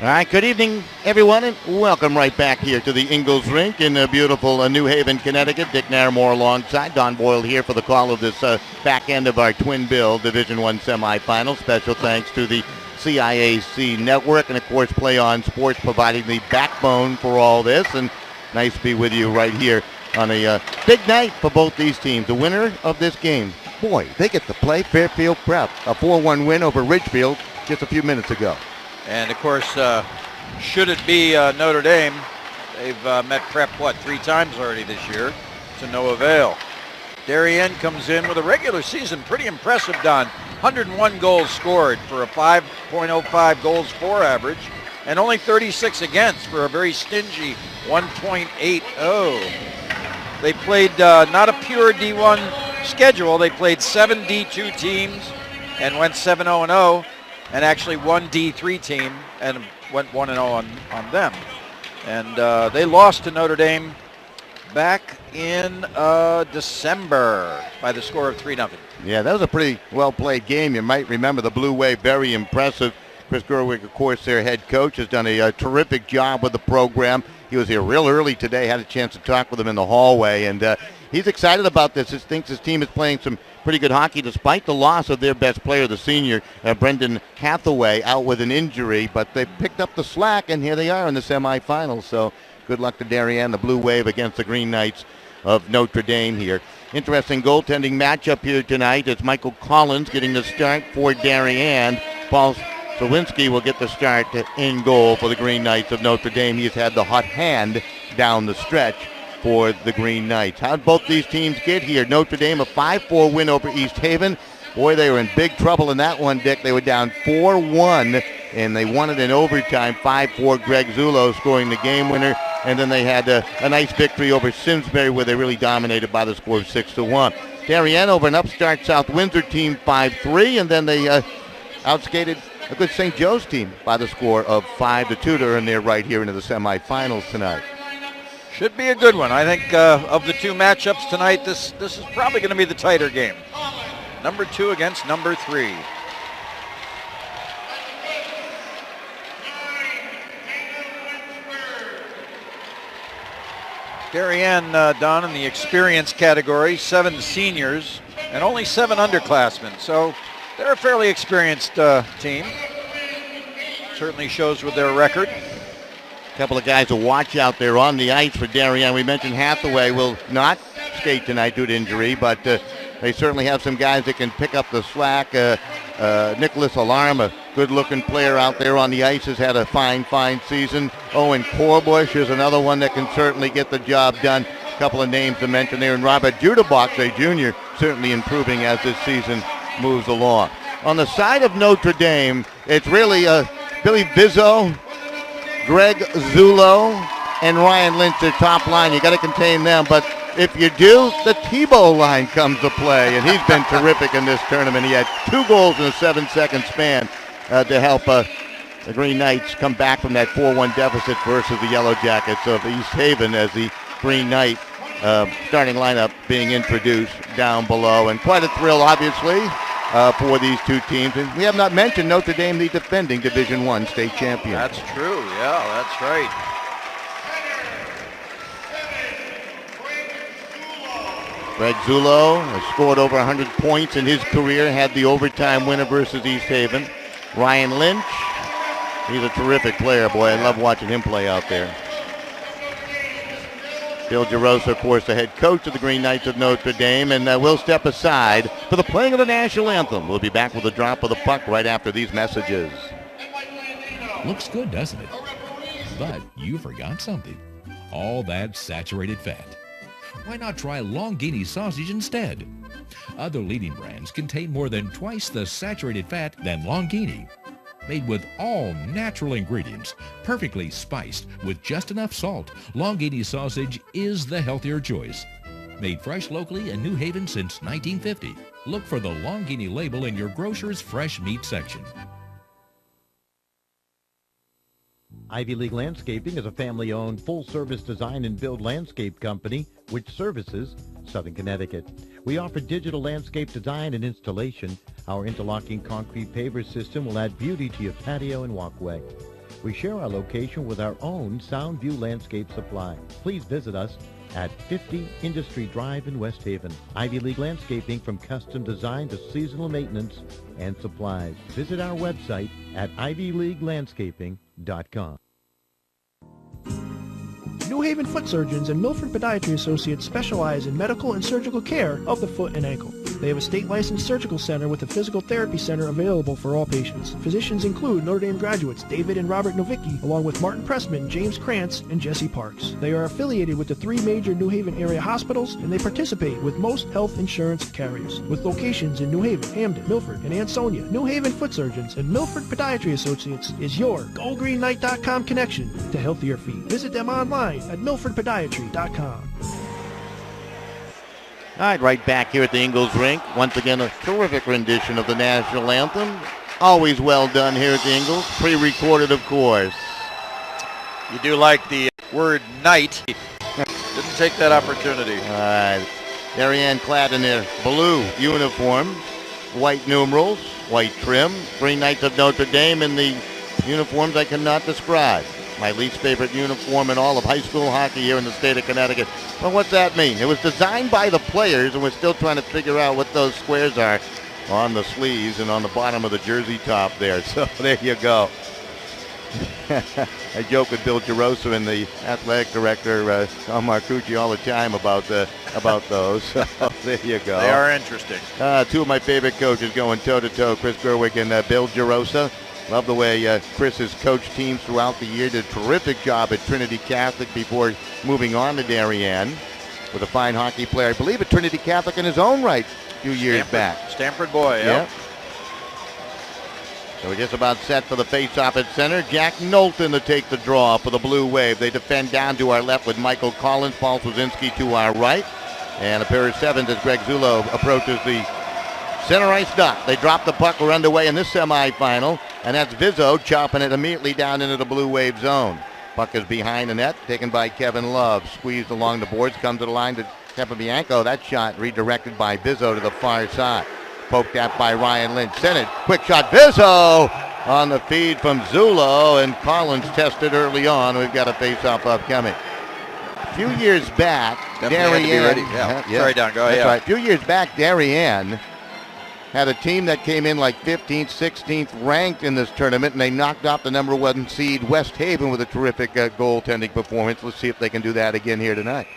All right, good evening, everyone, and welcome right back here to the Ingalls Rink in beautiful New Haven, Connecticut. Dick Naramore alongside Don Boyle here for the call of this back end of our twin bill Division I semifinal. Special thanks to the CIAC network and, of course, Play On Sports providing the backbone for all this. And nice to be with you right here on a big night for both these teams. The winner of this game, boy, they get to play Fairfield Prep. A 4-1 win over Ridgefield just a few minutes ago. And, of course, should it be Notre Dame, they've met Prep, 3 times already this year, to no avail. Darien comes in with a regular season, pretty impressive, Don. 101 goals scored for a 5.05 goals for average, and only 36 against for a very stingy 1.80. They played not a pure D1 schedule. They played 7 D2 teams and went 7-0-0. And actually one D3 team and went 1-0 on them. And they lost to Notre Dame back in December by the score of 3-0. Yeah, that was a pretty well-played game. You might remember the Blue Wave, very impressive. Chris Gerwig, of course, their head coach, has done a terrific job with the program. He was here real early today, had a chance to talk with him in the hallway, and he's excited about this. He thinks his team is playing some pretty good hockey despite the loss of their best player, the senior, Brendan Hathaway, out with an injury, but they picked up the slack, and here they are in the semifinals. So good luck to Darien, the Blue Wave against the Green Knights of Notre Dame here. Interesting goaltending matchup here tonight. It's Michael Collins getting the start for Darien. Paul Sawinski will get the start in goal for the Green Knights of Notre Dame. He's had the hot hand down the stretch for the Green Knights. How'd both these teams get here? Notre Dame, a 5-4 win over East Haven. Boy, they were in big trouble in that one, Dick. They were down 4-1, and they won it in overtime, 5-4. Greg Zullo scoring the game winner. And then they had a nice victory over Simsbury where they really dominated by the score of 6-1. Darien over an upstart South Windsor team, 5-3, and then they outskated a good St. Joe's team by the score of 5-2 to earn their right here into the semifinals tonight. Should be a good one. I think of the 2 matchups tonight, this is probably going to be the tighter game. Number 2 against number 3. Darien, Don, in the experience category, 7 seniors and only 7 underclassmen. So they're a fairly experienced team. Certainly shows with their record. A couple of guys to watch out there on the ice for Darien. We mentioned Hathaway will not skate tonight due to injury, but they certainly have some guys that can pick up the slack. Nicholas Alarm, a good-looking player out there on the ice, has had a fine season. Owen Corbush is another one that can certainly get the job done. A couple of names to mention there. And Robert Judabach, a junior, certainly improving as this season moves along. On the side of Notre Dame, it's really Billy Bizzo, Greg Zullo, and Ryan Lynch, their top line. You got to contain them, but if you do, the Tebow line comes to play, and he's been terrific in this tournament. He had 2 goals in a 7-second span to help the Green Knights come back from that 4-1 deficit versus the Yellow Jackets of East Haven as the Green Knight starting lineup being introduced down below. And quite a thrill, obviously, for these 2 teams. And we have not mentioned Notre Dame, the defending Division I state champion. That's true. Yeah, that's right. Greg Zullo has scored over 100 points in his career, had the overtime winner versus East Haven. Ryan Lynch, he's a terrific player, boy. I love watching him play out there. Bill Jarosa, of course, the head coach of the Green Knights of Notre Dame, and we'll step aside for the playing of the national anthem. We'll be back with a drop of the puck right after these messages. Looks good, doesn't it? But you forgot something. All that saturated fat. Why not try Longini sausage instead? Other leading brands contain more than twice the saturated fat than Longini. Made with all natural ingredients, perfectly spiced with just enough salt, Longini sausage is the healthier choice. Made fresh locally in New Haven since 1950. Look for the Longini label in your grocer's fresh meat section. Ivy League Landscaping is a family-owned, full-service design and build landscape company which services Southern Connecticut. We offer digital landscape design and installation. Our interlocking concrete paver system will add beauty to your patio and walkway. We share our location with our own Soundview Landscape Supply. Please visit us at 50 Industry Drive in West Haven. Ivy League Landscaping, from custom design to seasonal maintenance and supplies. Visit our website at ivyleaguelandscaping.com. New Haven Foot Surgeons and Milford Podiatry Associates specialize in medical and surgical care of the foot and ankle. They have a state-licensed surgical center with a physical therapy center available for all patients. Physicians include Notre Dame graduates David and Robert Novicki, along with Martin Pressman, James Krantz, and Jesse Parks. They are affiliated with the 3 major New Haven area hospitals, and they participate with most health insurance carriers. With locations in New Haven, Hamden, Milford, and Ansonia, New Haven Foot Surgeons and Milford Podiatry Associates is your GoGreenKnight.com connection to healthier feet. Visit them online at milfordpodiatry.com. All right, right back here at the Ingalls Rink. Once again, a terrific rendition of the national anthem. Always well done here at the Ingalls. Pre-recorded, of course. You do like the word night. Didn't take that opportunity. All right. Darien clad in their blue uniforms, white numerals, white trim. Green Knights of Notre Dame in the uniforms I cannot describe. My least favorite uniform in all of high school hockey here in the state of Connecticut. Well, what's that mean? It was designed by the players, and we're still trying to figure out what those squares are on the sleeves and on the bottom of the jersey top there. So there you go. I joke with Bill Gerosa and the athletic director, Tom Marcucci, all the time about those. So there you go. They are interesting. 2 of my favorite coaches going toe-to-toe, Chris Gerwig and Bill Gerosa. Love the way Chris has coached teams throughout the year. Did a terrific job at Trinity Catholic before moving on to Darien with a fine hockey player. I believe at Trinity Catholic in his own right a few years back. Stanford boy, yeah. So we're just about set for the face-off at center. Jack Knowlton to take the draw for the Blue Wave. They defend down to our left with Michael Collins, Paul Swazinski to our right. And a pair of sevens as Greg Zulo approaches the center ice dot. They drop the puck. We're underway in this semifinal. And that's Vizzo chopping it immediately down into the Blue Wave zone. Puck is behind the net, taken by Kevin Love. Squeezed along the boards, comes to the line to Capabianco. That shot redirected by Vizzo to the far side. Poked at by Ryan Lynch. Sent it. Quick shot. Vizzo on the feed from Zulo. And Collins tested early on. We've got a face-off upcoming. A few years back, Definitely Darien. had to be ready. Sorry, Don, go ahead. That's right. A few years back, Darien had a team that came in like 15th, 16th ranked in this tournament, and they knocked off the #1 seed West Haven with a terrific goaltending performance. Let's see if they can do that again here tonight.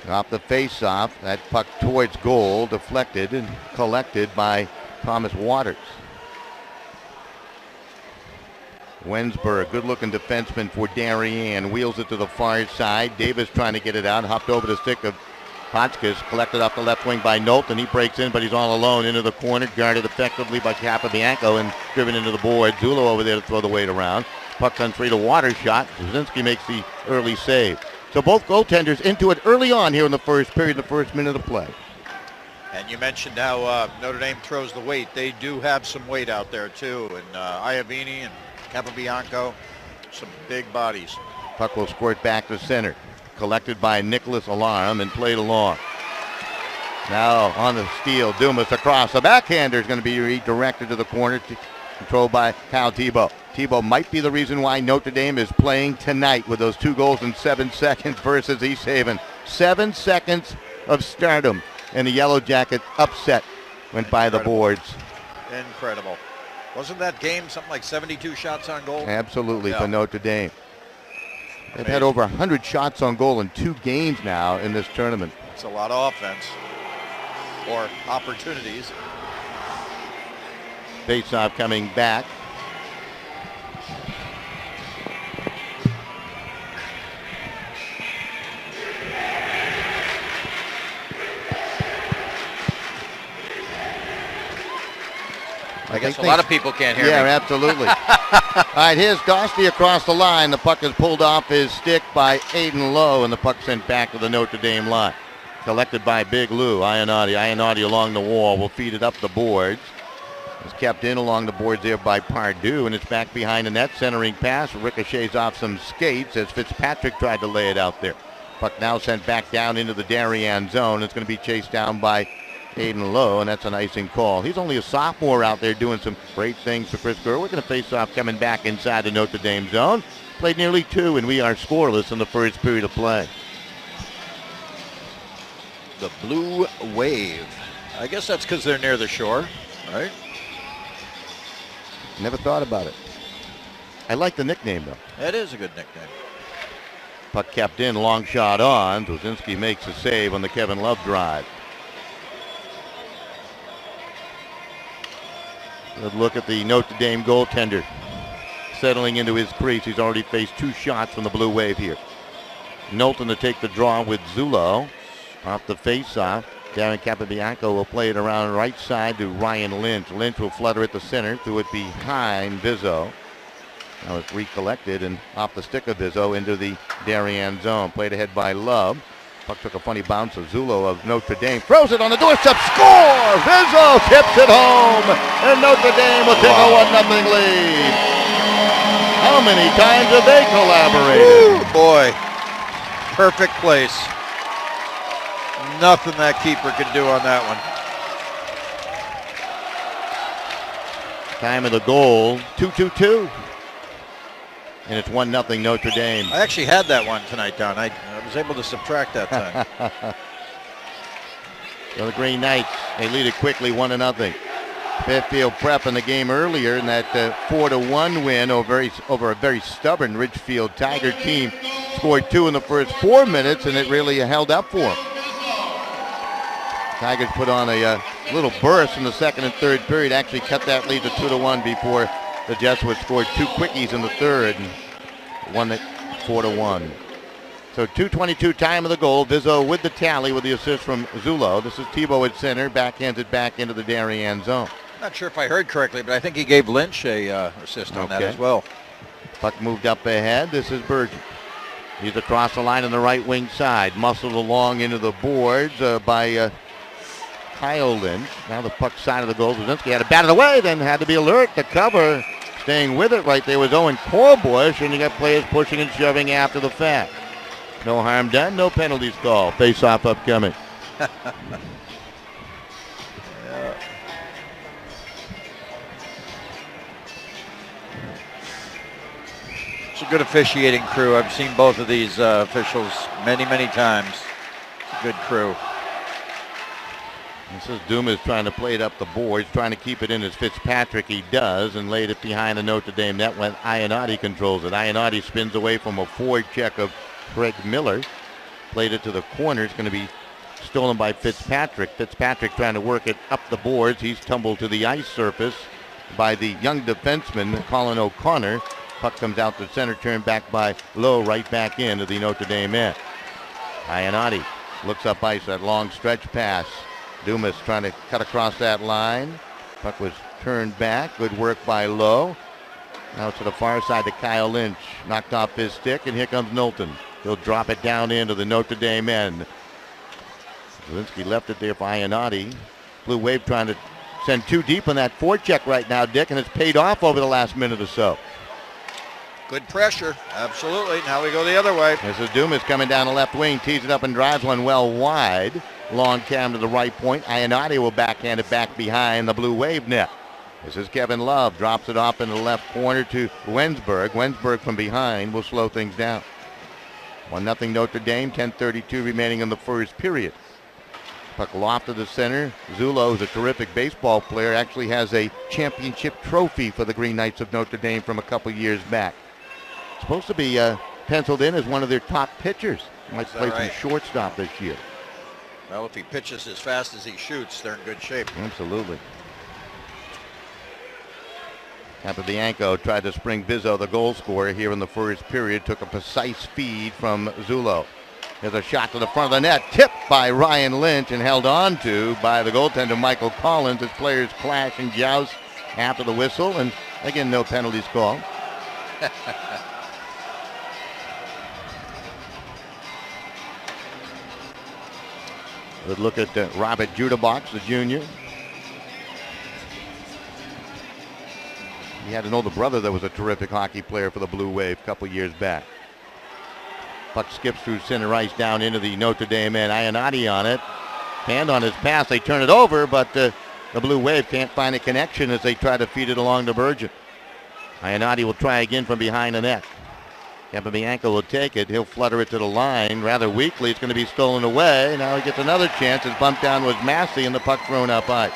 Off the face-off, that puck towards goal, deflected and collected by Thomas Waters. Wensberg, good-looking defenseman for Darien, wheels it to the far side. Davis trying to get it out, hopped over the stick of Hotchkiss, collected off the left wing by Knowlton. He breaks in, but he's all alone into the corner, guarded effectively by Capabianco and driven into the board. Zulo over there to throw the weight around. Puck on 3 to Waters shot. Brzezinski makes the early save. So both goaltenders into it early on here in the first period, the first minute of play. And you mentioned how Notre Dame throws the weight. They do have some weight out there, too. And Iavini and Capabianco, some big bodies. Puck will squirt back to center. Collected by Nicholas Alarm and played along. Now on the steal, Dumas across. The backhander is going to be redirected to the corner, controlled by Kyle Tebow. Tebow might be the reason why Notre Dame is playing tonight with those 2 goals in 7 seconds versus East Haven. 7 seconds of stardom, and the Yellow Jacket upset went by the boards. Incredible. Wasn't that game something like 72 shots on goal? Absolutely, for Notre Dame. They've had over 100 shots on goal in 2 games now in this tournament. It's a lot of offense or opportunities. Faceoff coming back. I guess a lot of people can't hear me. Yeah, absolutely. All right, here's Dostie across the line. The puck is pulled off his stick by Aiden Lowe, and the puck sent back to the Notre Dame line. Collected by Big Lou, Ionati. Ionati along the wall will feed it up the boards. It's kept in along the boards there by Pardue, and it's back behind the net. Centering pass, ricochets off some skates as Fitzpatrick tried to lay it out there. Puck now sent back down into the Darien zone. It's going to be chased down by Aiden Lowe, and that's an icing call. He's only a sophomore out there doing some great things for Chris Gerwick. And a face-off coming back inside the Notre Dame zone. Played nearly 2, and we are scoreless in the first period of play. The Blue Wave. I guess that's because they're near the shore, right? Never thought about it. I like the nickname, though. That is a good nickname. Puck kept in, long shot on. Dwozinski makes a save on the Kevin Love drive. Good look at the Notre Dame goaltender settling into his crease. He's already faced 2 shots from the Blue Wave here. Knowlton to take the draw with Zulo. Off the face-off, Darren Capobianco will play it around right side to Ryan Lynch. Lynch will flutter at the center, threw it behind Vizzo. Now it's recollected and off the stick of Vizzo into the Darien zone. Played ahead by Love. Puck took a funny bounce of Zulo of Notre Dame. Throws it on the doorstep. Score! Vizzo tips it home. And Notre Dame will take a 1-0 lead. How many times have they collaborated? Woo, boy. Perfect place. Nothing that keeper could do on that one. Time of the goal, 2-2-2. And it's 1-0 Notre Dame. I actually had that one tonight, Don. I was able to subtract that time. So the Green Knights, they lead it quickly, 1-0. Fairfield Prep in the game earlier in that 4-1 win over a very stubborn Ridgefield Tiger team. Scored 2 in the first 4 minutes, and it really held up for them. Tigers put on a little burst in the second and third period, actually cut that lead to 2-1 before the Jesuits scored 2 quickies in the third and won it 4-1. So 2:22 time of the goal. Vizzo with the tally with the assist from Zulo. This is Tebow at center, backhands back into the Darien zone. Not sure if I heard correctly, but I think he gave Lynch a assist on that as well. Puck moved up ahead. This is Burgess. He's across the line on the right wing side, muscled along into the boards by Kyle Lynch. Now the puck side of the goal. Dwozinski had to bat it away, then had to be alert to cover. Staying with it right there was Owen Corbush, and you got players pushing and shoving after the fact. No harm done, no penalties called. Face-off upcoming. It's a good officiating crew. I've seen both of these officials many, many times. It's a good crew. This is Dumas trying to play it up the boards, trying to keep it in as Fitzpatrick he does, and laid it behind the Notre Dame net when Ionati controls it. Ionati spins away from a forward check of Craig Miller. Played it to the corner. It's going to be stolen by Fitzpatrick. Fitzpatrick trying to work it up the boards. He's tumbled to the ice surface by the young defenseman, Colin O'Connor. Puck comes out to center, turned back by Lowe, right back into the Notre Dame end. Ionati looks up ice, that long stretch pass. Dumas trying to cut across that line. Puck was turned back. Good work by Lowe. Now to the far side to Kyle Lynch. Knocked off his stick, and here comes Knowlton. He'll drop it down into the Notre Dame end. Dwozinski left it there for Ionati. Blue Wave trying to send 2 deep on that forecheck right now, Dick, and it's paid off over the last minute or so. Good pressure, absolutely. Now we go the other way. This is Dumas coming down the left wing, tees it up and drives one well wide. Long cam to the right point. Ionati will backhand it back behind the Blue Wave net. This is Kevin Love, drops it off in the left corner to Wensberg. Wensberg from behind will slow things down. 1-0 Notre Dame, 10:32 remaining in the first period. Puck loft to the center. Zulo, who's a terrific baseball player, actually has a championship trophy for the Green Knights of Notre Dame from a couple years back. Supposed to be penciled in as one of their top pitchers. Might play some shortstop this year. Well, if he pitches as fast as he shoots, they're in good shape. Absolutely. Capobianco tried to spring Vizzo, the goal scorer, here in the first period. Took a precise feed from Zulo. There's a shot to the front of the net, tipped by Ryan Lynch and held on to by the goaltender Michael Collins as players clash and joust after the whistle. And again, no penalties called. Good look at Robert Judebox, the junior. He had an older brother that was a terrific hockey player for the Blue Wave a couple years back. Puck skips through center ice down into the Notre Dame end. Ionati on it. Hand on his pass. They turn it over, but the Blue Wave can't find a connection as they try to feed it along to Virgin. Ionati will try again from behind the net. Capabianco will take it. He'll flutter it to the line rather weakly. It's going to be stolen away. Now he gets another chance. His bump down was Massey, and the puck thrown up high.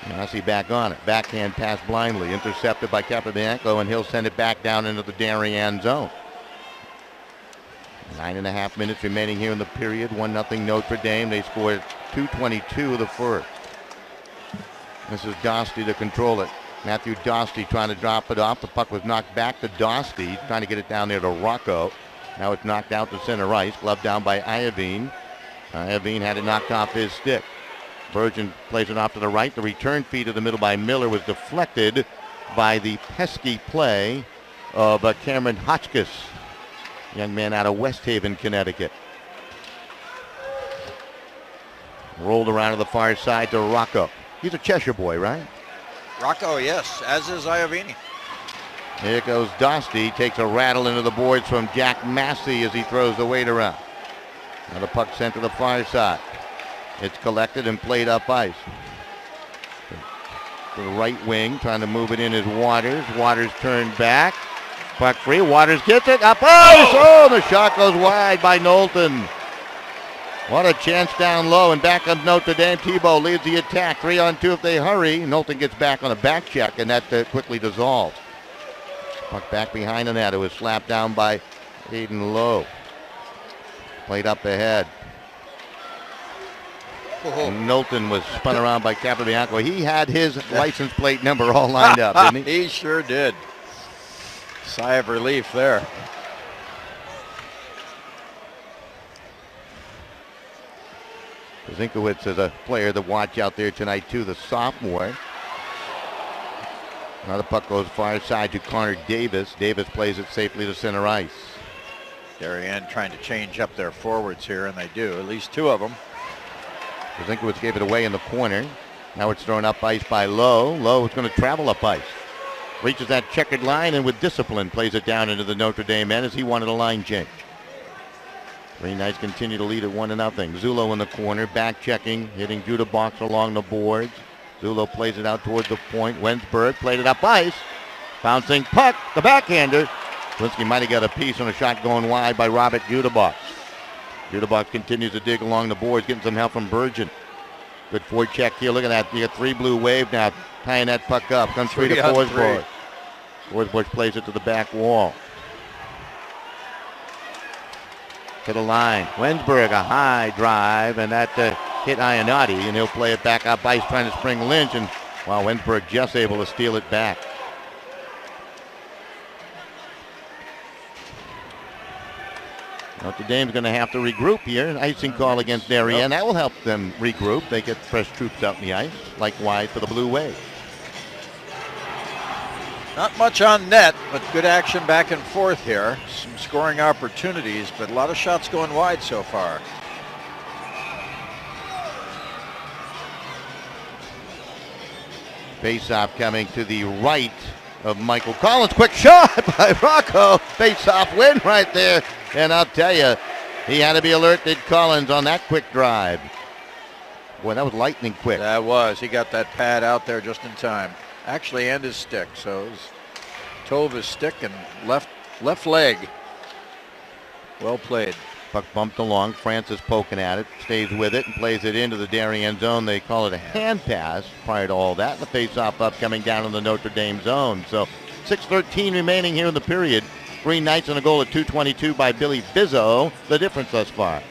Massey back on it. Backhand pass blindly. Intercepted by Capabianco, and he'll send it back down into the Darien zone. 9.5 minutes remaining here in the period. 1-0 Notre Dame. They scored 2:22 of the first. This is Dosty to control it. Matthew Dosty trying to drop it off. The puck was knocked back to Dosty, trying to get it down there to Rocco. Now it's knocked out to center ice. Glove down by Iovine. Iovine had it knocked off his stick. Virgin plays it off to the right. The return feed to the middle by Miller was deflected by the pesky play of Cameron Hotchkiss, young man out of West Haven, Connecticut. Rolled around to the far side to Rocco. He's a Cheshire boy, right? Rocco, yes, as is Iovine. Here goes Dosty. Takes a rattle into the boards from Jack Massey as he throws the weight around. Now the puck sent to the far side. It's collected and played up ice. To the right wing, trying to move it in is Waters. Waters turned back. Puck free. Waters gets it. Up ice. Oh, the shot goes wide by Knowlton. What a chance down low, and back on Notre Dame. Thibault leads the attack. 3-on-2 if they hurry. Knowlton gets back on a back check, and that quickly dissolves. Puck back behind the net. It was slapped down by Aiden Lowe. Played up ahead. Knowlton was spun around by Capabianco. He had his license plate number all lined up, didn't he? He sure did. Sigh of relief there. Zinkowitz is a player to watch out there tonight, too, the sophomore. Now the puck goes far side to Connor Davis. Davis plays it safely to center ice. Darien trying to change up their forwards here, and they do, at least two of them. Zinkowitz gave it away in the corner. Now it's thrown up ice by Lowe. Lowe is going to travel up ice. Reaches that checkered line and with discipline plays it down into the Notre Dame end as he wanted a line change. Green Knights continue to lead at 1-0. Zullo in the corner, back checking, hitting Judah Box along the boards. Zullo plays it out towards the point. Wensberg played it up ice. Bouncing puck, the backhander. Blinsky might have got a piece on a shot going wide by Robert Judabox. Judabox continues to dig along the boards, getting some help from Virgin. Good forecheck here. Look at that. You got 3 Blue Wave now tying that puck up. Comes 3 to Forsberg. Forsberg plays it to the back wall. To the line. Wensberg, a high drive, and that hit Ionati, and he'll play it back up ice trying to spring Lynch, and wow, Wensberg just able to steal it back. Notre Dame's going to have to regroup here. An icing call against Darien. That will help them regroup. They get fresh troops out in the ice. Likewise for the Blue Wave. Not much on net, but good action back and forth here. Some scoring opportunities, but a lot of shots going wide so far. Face-off coming to the right of Michael Collins. Quick shot by Rocco. Face-off win right there. And I'll tell you, he had to be alert, did Collins, on that quick drive. Boy, that was lightning quick. That was. He got that pad out there just in time. Actually, and his stick. So it was toe of his stick and left leg. Well played. Puck bumped along. Francis poking at it. Stays with it and plays it into the Darien zone. They call it a hand pass prior to all that. The face-off up coming down in the Notre Dame zone. So 6:13 remaining here in the period. Green Knights on a goal at 2:22 by Billy Bizzo. The difference thus far.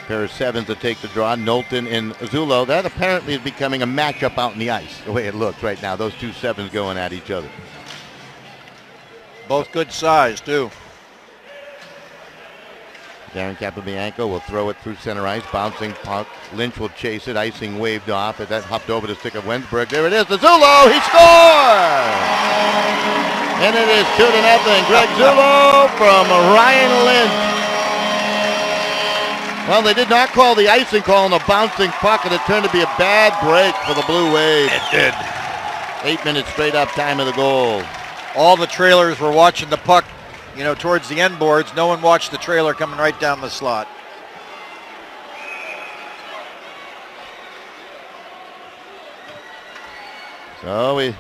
Pair of sevens to take the draw. Knowlton and Zullo. That apparently is becoming a matchup out in the ice, the way it looks right now. Those two sevens going at each other. Both good size, too. Darren Capabianco will throw it through center ice. Bouncing puck. Lynch will chase it. Icing waved off. As that hopped over the stick of Wensberg. There it is. The Zullo. He scores! And it is 2-0. Greg Zullo from Ryan Lynch. Well, they did not call the icing call on the bouncing puck, and it turned to be a bad break for the Blue Wave. It did. 8 minutes straight up time of the goal. All the trailers were watching the puck, towards the end boards. No one watched the trailer coming right down the slot. So we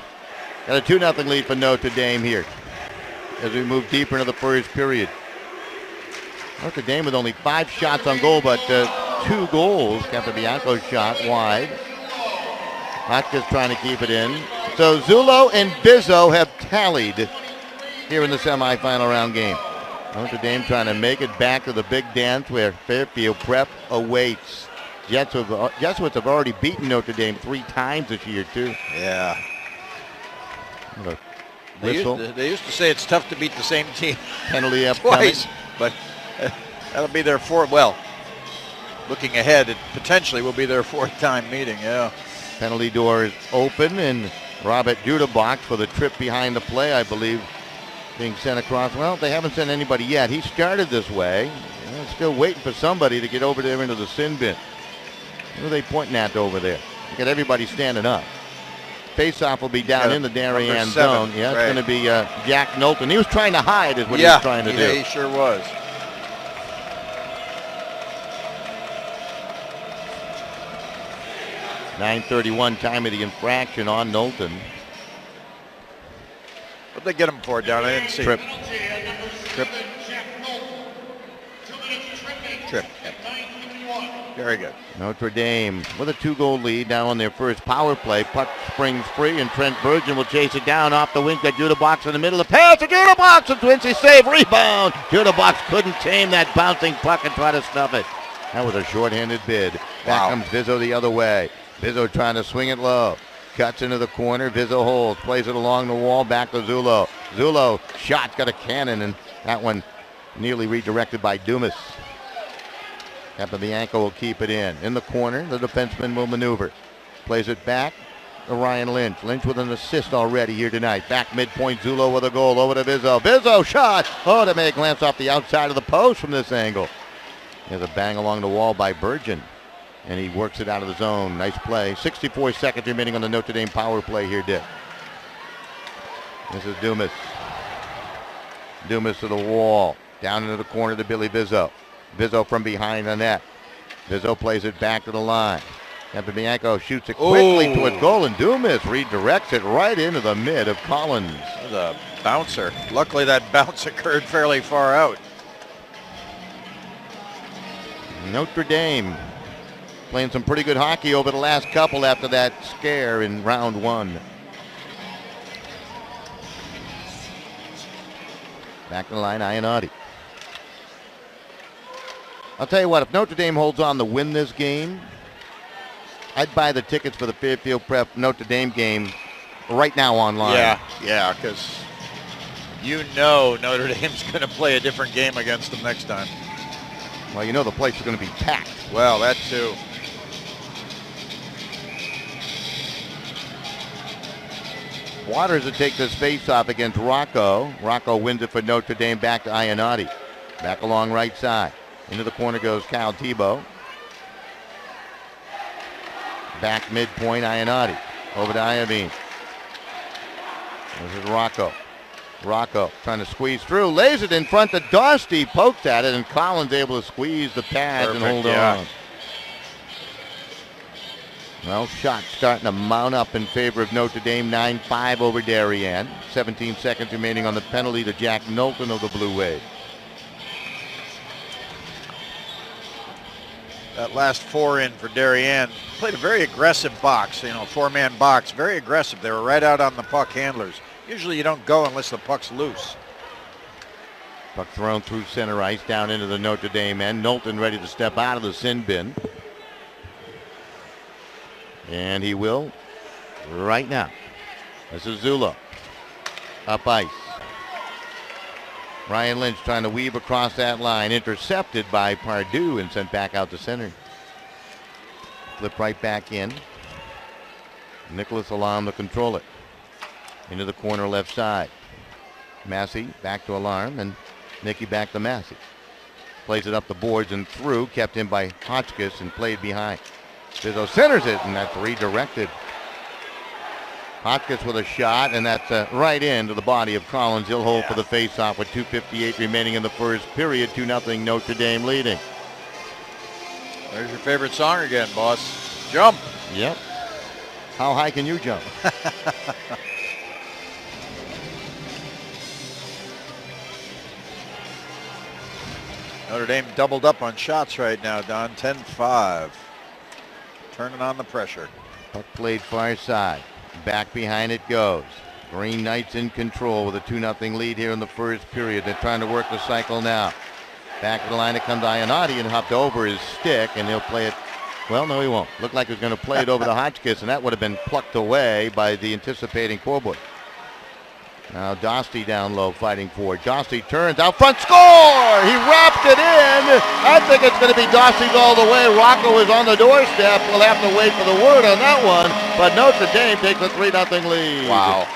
got a 2-0 lead for Notre Dame here as we move deeper into the first period. Notre Dame with only 5 shots on goal, but 2 goals. Campabianco's shot wide. Hotka's trying to keep it in. So Zullo and Bizzo have tallied here in the semifinal round game. Notre Dame trying to make it back to the big dance where Fairfield Prep awaits. Jesuits have already beaten Notre Dame 3 times this year, too. Yeah. Whistle. They used to say it's tough to beat the same team Penalty up twice, but that'll be their fourth. Well, looking ahead, it potentially will be their 4th time meeting. Yeah. Penalty door is open, and Robert Judebox for the trip behind the play, I believe, being sent across. Well, they haven't sent anybody yet. He started this way. Still waiting for somebody to get over there into the sin bin. Who are they pointing at over there? You got everybody standing up. Faceoff will be down in the Darien zone. Yeah, it's going to be Jack Knowlton. He was trying to hide is what he was trying to do. Yeah, he sure was. .931 time of the infraction on Knowlton. What'd they get him for down? I didn't see. Trip. Very good. Notre Dame with a 2-goal lead now on their first power play. Puck springs free, and Trent Virgin will chase it down off the wing. Got Judebox in the middle of the pass to Judebox, and Twincy save, rebound. Judebox couldn't tame that bouncing puck and try to stuff it. That was a shorthanded bid. Back comes Bizzo the other way. Bizzo trying to swing it low. Cuts into the corner. Bizzo holds. Plays it along the wall. Back to Zullo. Zullo, shot's got a cannon, and that one nearly redirected by Dumas. Campabianco will keep it in. In the corner, the defenseman will maneuver. Plays it back to Ryan Lynch. Lynch with an assist already here tonight. Back midpoint, Zullo with a goal. Over to Bizzo. Bizzo, shot! Oh, to make glance off the outside of the post from this angle. There's a bang along the wall by Virgin, and he works it out of the zone. Nice play. 64 seconds remaining on the Notre Dame power play here, Dick. This is Dumas. Dumas to the wall. Down into the corner to Billy Bizzo. Bizzo from behind the net. Bizzo plays it back to the line. Campabianco shoots it quickly towards goal, and Dumas redirects it right into the mid of Collins. That was a bouncer. Luckily, that bounce occurred fairly far out. Notre Dame playing some pretty good hockey over the last couple after that scare in round 1. Back to the line, Ionati. I'll tell you what, if Notre Dame holds on to win this game, I'd buy the tickets for the Fairfield Prep Notre Dame game right now online. Yeah, because Notre Dame's going to play a different game against them next time. Well, the place is going to be packed. Well, that too. Waters will take this face-off against Rocco. Rocco wins it for Notre Dame, back to Ionati. Back along right side. Into the corner goes Cal Tebow. Back midpoint, Ionati. Over to Iovine. This is Rocco. Rocco trying to squeeze through. Lays it in front to Dosty. Pokes at it, and Collins able to squeeze the pads and hold on. Well, shots starting to mount up in favor of Notre Dame. 9-5 over Darien. 17 seconds remaining on the penalty to Jack Knowlton of the Blue Wave. That last 4 in for Darien played a very aggressive box, 4-man box, very aggressive. They were right out on the puck handlers. Usually you don't go unless the puck's loose. Puck thrown through center ice down into the Notre Dame end. Knowlton ready to step out of the sin bin. And he will right now. This is Zullo. Up ice. Ryan Lynch trying to weave across that line. Intercepted by Pardue and sent back out to center. Flip right back in. Nicholas Alarm to control it. Into the corner left side. Massey back to Alarm, and Nicky back to Massey. Plays it up the boards and through, kept in by Hotchkiss and played behind. Bizzo centers it, and that's redirected. Hotchkiss with a shot, and that's right into the body of Collins. He'll hold for the face-off with 2:58 remaining in the first period. 2-0 Notre Dame leading. There's your favorite song again, boss. Jump. Yep. How high can you jump? Notre Dame doubled up on shots right now, Don. 10-5. Turning on the pressure. Puck played far side. Back behind it goes. Green Knights in control with a 2-0 lead here in the first period. They're trying to work the cycle now. Back to the line, it comes Ionati and hopped over his stick, and he'll play it. Well, no, he won't. Looked like he was going to play it over to Hotchkiss, and that would have been plucked away by the anticipating Corboy. Now Dosty down low fighting for it. Dosty turns out front, score! He wrapped it in. I think it's going to be Dosty's all the way. Rocco is on the doorstep. We'll have to wait for the word on that one. But Notre Dame takes a 3-0 lead. Wow.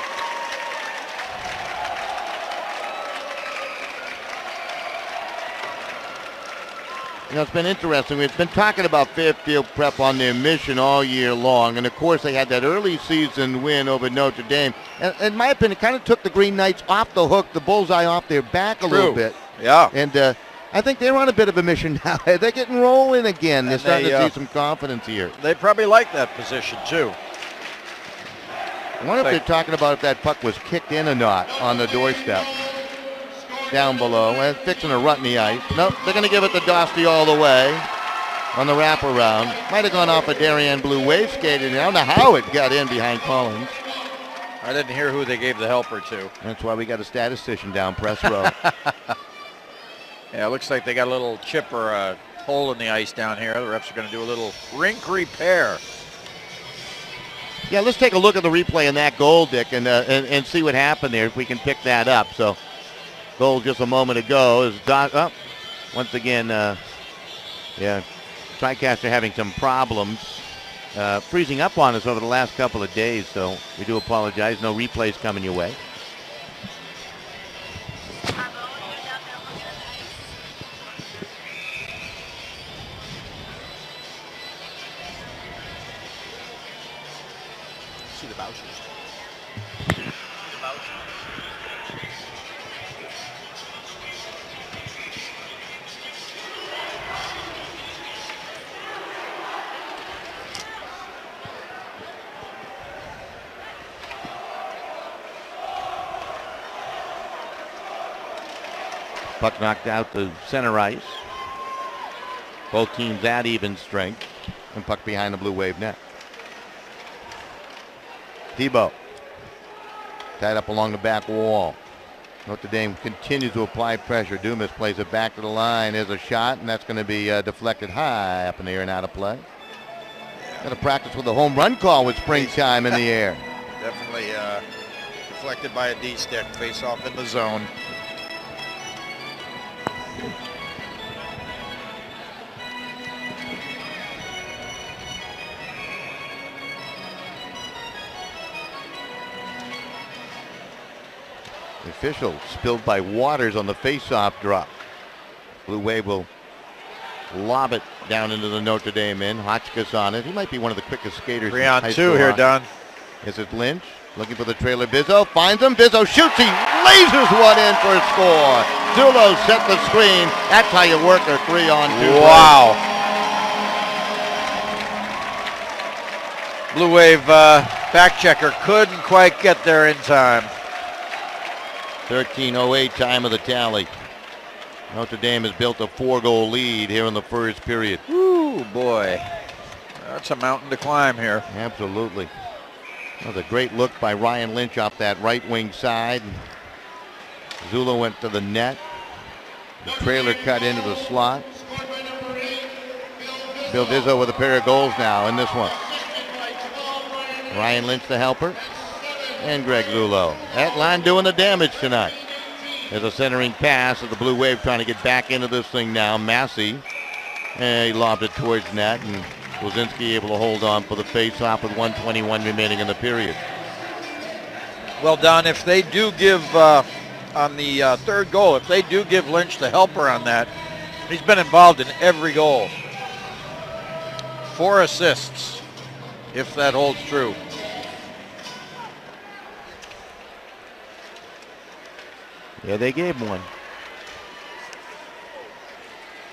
You know, it's been interesting. We've been talking about Fairfield Prep on their mission all year long. And, of course, they had that early season win over Notre Dame. And in my opinion, it kind of took the Green Knights off the hook, the bullseye off their back a little bit. Yeah. And I think they're on a bit of a mission now. They're getting rolling again. They're starting to see some confidence here. They probably like that position, too. I wonder if they're talking about if that puck was kicked in or not on the doorstep. Down below, and fixing a rut in the ice. Nope, they're going to give it to Dosty all the way on the wraparound. Might have gone off a Darien blue wave skated. I don't know how it got in behind Collins. I didn't hear who they gave the helper to. That's why we got a statistician down press row. Yeah, it looks like they got a little chip or a hole in the ice down here. The refs are going to do a little rink repair. Yeah, let's take a look at the replay in that goal, Dick, and see what happened there if we can pick that up. So. Goal just a moment ago is once again, TriCaster having some problems freezing up on us over the last couple of days, so we do apologize. No replays coming your way. See the vouchers. Puck knocked out to center ice. Both teams at even strength. And puck behind the blue wave net. Thibault. Tied up along the back wall. Notre Dame continues to apply pressure. Dumas plays it back to the line. There's a shot, and that's going to be deflected high up in the air and out of play. Got to practice with a home run call with springtime in the air. Definitely deflected by a D-stick. Face off in the zone. The official spilled by Waters on the face-off drop. Blue Wave will lob it down into the Notre Dame end. Hotchkiss on it. He might be one of the quickest skaters. 3-on-2 here, Don. Is it Lynch? Looking for the trailer. Bizzo finds him. Bizzo shoots. He lasers one in for a score. Zulo set the screen. That's how you work a 3-on-2. Wow. Blue Wave back checker couldn't quite get there in time. 13:08 time of the tally. Notre Dame has built a 4-goal lead here in the first period. Ooh, boy. That's a mountain to climb here. Absolutely. That was a great look by Ryan Lynch off that right wing side. Zula went to the net. The trailer cut into the slot. Bill Bizzo with a pair of goals now in this one. Ryan Lynch the helper. And Greg Zulo. That line doing the damage tonight. There's a centering pass of the Blue Wave trying to get back into this thing now. Massey. And he lobbed it towards net, and Wozinski able to hold on for the face-off with 1:21 remaining in the period. Well, Don, if they do give, on the third goal, if they do give Lynch the helper on that, He's been involved in every goal. 4 assists, if that holds true. Yeah, they gave him one.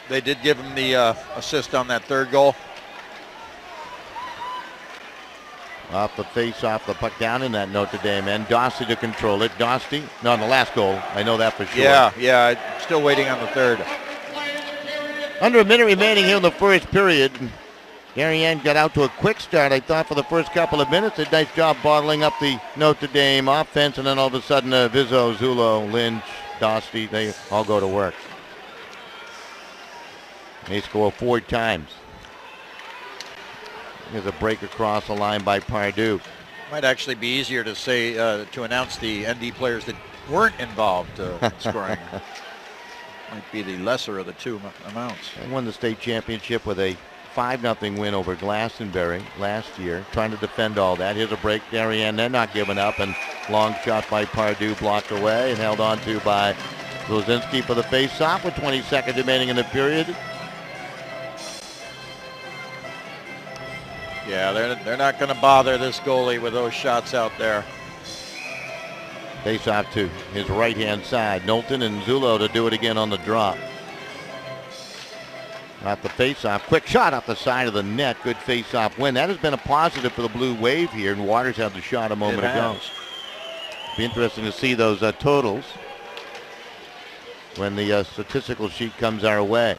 They did give him the assist on that 3rd goal. Off the face-off, the puck down in that Notre Dame end. Dostie to control it. Dostie, no, on the last goal. I know that for sure. Yeah, still waiting on the 3rd. Under a minute remaining here in the first period. Darien got out to a quick start, I thought, for the first couple of minutes. A nice job bottling up the Notre Dame offense, and then all of a sudden, Vizzo, Zullo, Lynch, Dostie, they all go to work. They score 4 times. There's a break across the line by Pardue. Might actually be easier to say, to announce the ND players that weren't involved in scoring. Might be the lesser of the 2 amounts. They won the state championship with a 5-0 win over Glastonbury last year, trying to defend all that. Here's a break. Darien, they're not giving up, and long shot by Pardue blocked away and held on to by Lozinski for the face-off with 20 seconds remaining in the period. Yeah, they're not going to bother this goalie with those shots out there. Face-off to his right-hand side. Knowlton and Zullo to do it again on the drop. Off the face-off. Quick shot off the side of the net. Good face-off win. That has been a positive for the Blue Wave here, and Waters had the shot a moment ago. Be interesting to see those totals when the statistical sheet comes our way.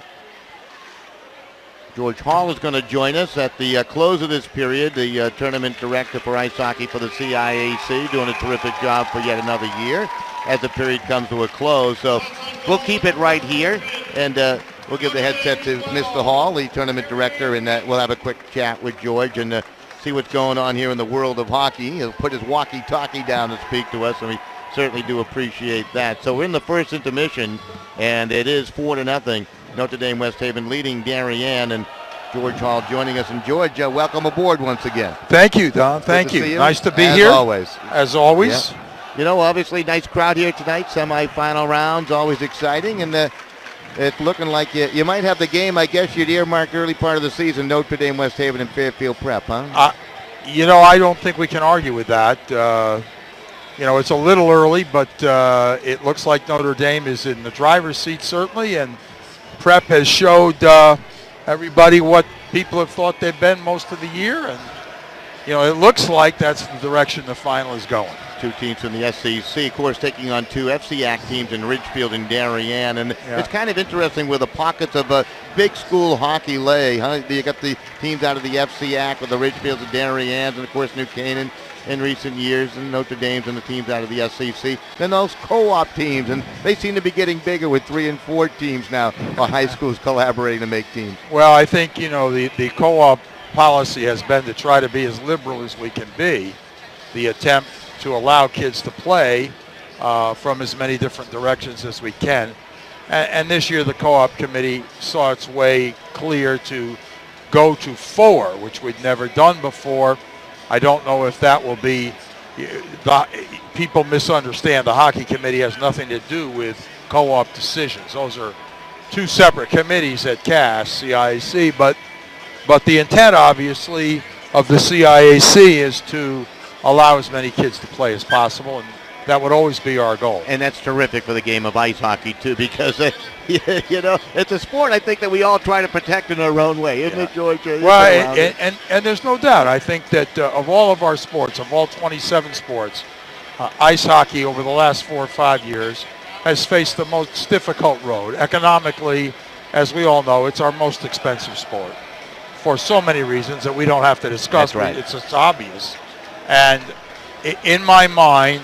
George Hall is going to join us at the close of this period, the tournament director for ice hockey for the CIAC, doing a terrific job for yet another year as the period comes to a close. So we'll keep it right here, and we'll give the headset to Mr. Hall, the tournament director, and we'll have a quick chat with George and see what's going on here in the world of hockey. He'll put his walkie-talkie down to speak to us, and we certainly do appreciate that. So we're in the first intermission, and it is 4-0. Notre Dame West Haven leading Darien, and George Hall joining us. And George, welcome aboard once again. Thank you, Don. Thank you. Nice to be here. As always. Yeah. You know, obviously, nice crowd here tonight. Semifinal rounds, always exciting. And it's looking like you might have the game, I guess, you'd earmarked early part of the season, Notre Dame West Haven and Fairfield Prep, huh? I don't think we can argue with that. It's a little early, but it looks like Notre Dame is in the driver's seat, certainly, and Prep has showed everybody what people have thought they've been most of the year, and it looks like that's the direction the final is going. 2 teams in the SEC, of course, taking on 2 CIAC teams in Ridgefield and Darien, and it's kind of interesting where the pockets of a big school hockey lay. Huh? You got the teams out of the CIAC with the Ridgefields and Dariens, and of course New Canaan in recent years, and Notre Dame's and the teams out of the SEC. Then those co-op teams, and they seem to be getting bigger with 3 and 4 teams now, or high schools collaborating to make teams. Well, I think, the co-op policy has been to try to be as liberal as we can be. The attempt to allow kids to play from as many different directions as we can. And this year the co-op committee saw its way clear to go to 4, which we'd never done before. I don't know if that will be, people misunderstand. The hockey committee has nothing to do with co-op decisions. Those are 2 separate committees at CIAC, but the intent, obviously, of the CIAC is to allow as many kids to play as possible, and that would always be our goal. And that's terrific for the game of ice hockey, too, because, it's a sport I think that we all try to protect in our own way, isn't it, George? Well, and there's no doubt. I think that of all of our sports, of all 27 sports, ice hockey over the last 4 or 5 years has faced the most difficult road. Economically, as we all know, it's our most expensive sport for so many reasons that we don't have to discuss. That's right. It's obvious. And in my mind,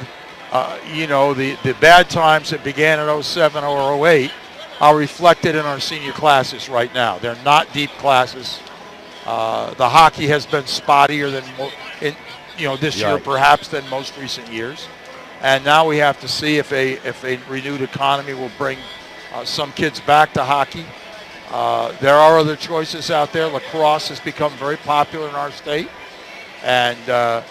the bad times that began in 07 or 08 are reflected in our senior classes right now. They're not deep classes. The hockey has been spottier than this year perhaps than most recent years. And now we have to see if a renewed economy will bring some kids back to hockey. There are other choices out there. Lacrosse has become very popular in our state. And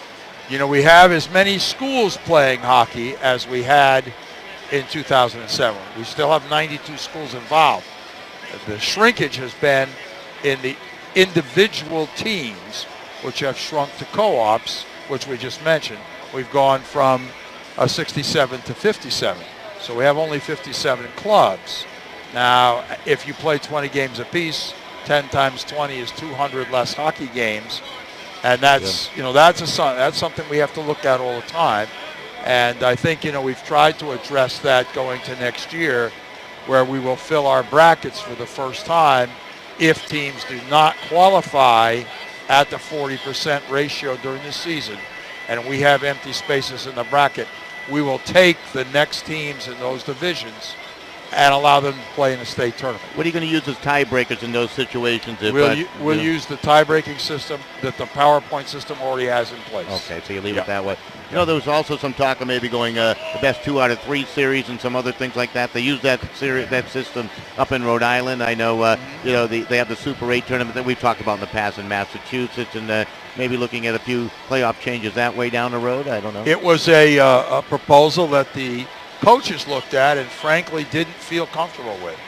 we have as many schools playing hockey as we had in 2007. We still have 92 schools involved. The shrinkage has been in the individual teams, which have shrunk to co-ops, which we just mentioned. We've gone from 67 to 57. So we have only 57 clubs. Now, if you play 20 games apiece, 10 times 20 is 200 less hockey games. And that's, that's something we have to look at all the time. And I think, we've tried to address that going to next year, where we will fill our brackets for the first time if teams do not qualify at the 40% ratio during the season, and we have empty spaces in the bracket. We will take the next teams in those divisions and allow them to play in a state tournament. What are you going to use as tiebreakers in those situations? We'll use the tie-breaking system that the PowerPoint system already has in place. Okay, so you leave it that way. There was also some talk of maybe going the best 2 out of 3 series and some other things like that. They use that system up in Rhode Island. I know, they have the Super 8 tournament that we've talked about in the past in Massachusetts, and maybe looking at a few playoff changes that way down the road. I don't know. It was a proposal that the coaches looked at and frankly didn't feel comfortable with.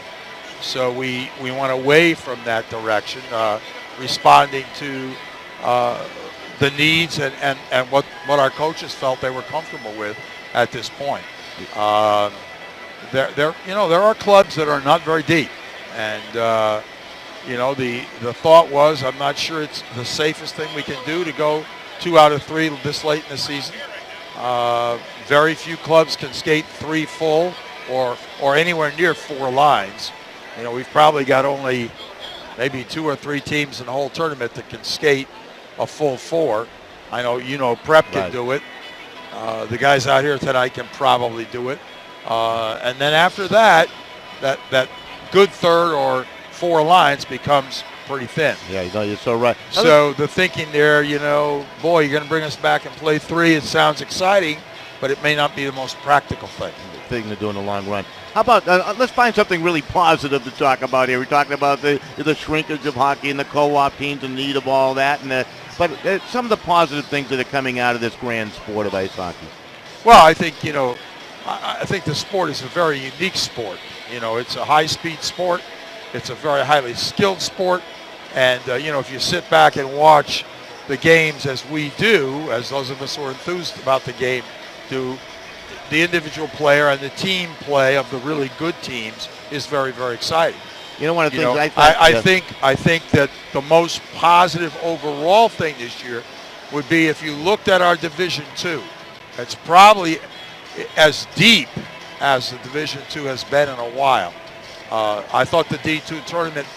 So we went away from that direction, responding to the needs and what our coaches felt they were comfortable with at this point. There are clubs that are not very deep, and the thought was, I'm not sure it's the safest thing we can do to go 2 out of 3 this late in the season. Very few clubs can skate 3 full or anywhere near 4 lines. We've probably got only maybe 2 or 3 teams in the whole tournament that can skate a full 4. I know, Prep can do it. The guys out here tonight can probably do it. And then after that good third or 4 lines becomes pretty thin. Yeah, you're so right. So the thinking there, boy, you're going to bring us back and play 3. It sounds exciting, but it may not be the most practical thing to do in the long run. How about let's find something really positive to talk about here. We're talking about the shrinkage of hockey and the co-op teams and the need of all that, but some of the positive things that are coming out of this grand sport of ice hockey. Well, I think I think the sport is a very unique sport. It's a high-speed sport. It's a very highly skilled sport, and if you sit back and watch the games as we do, as those of us who are enthused about the game do, the individual player and the team play of the really good teams is very, very exciting. One of the things I think that the most positive overall thing this year would be if you looked at our Division II. It's probably as deep as the Division II has been in a while. I thought the D2 tournament,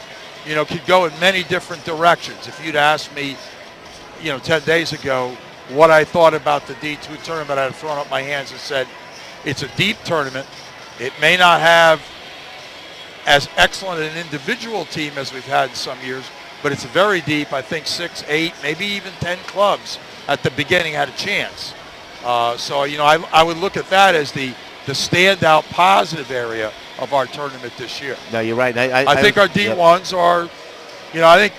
could go in many different directions. If you'd asked me, 10 days ago what I thought about the D2 tournament, I'd have thrown up my hands and said, it's a deep tournament. It may not have as excellent an individual team as we've had in some years, but it's very deep. I think 6, 8, maybe even 10 clubs at the beginning had a chance. So I would look at that as the standout positive area of our tournament this year. No, you're right. I think our D1s are, I think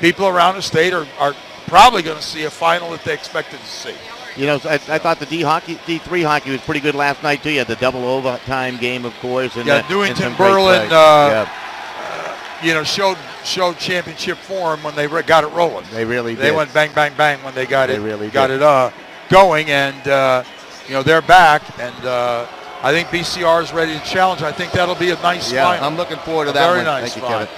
people around the state are probably going to see a final that they expected to see. I thought the D3 hockey was pretty good last night too. You had the double overtime game, of course. And, Newington Berlin, showed championship form when they got it rolling. They really did. They went bang, bang, bang when they got it really going, and they're back, and I think BCR is ready to challenge. I think that'll be a nice final. I'm looking forward to that very one. Nice Thank you, Kevin.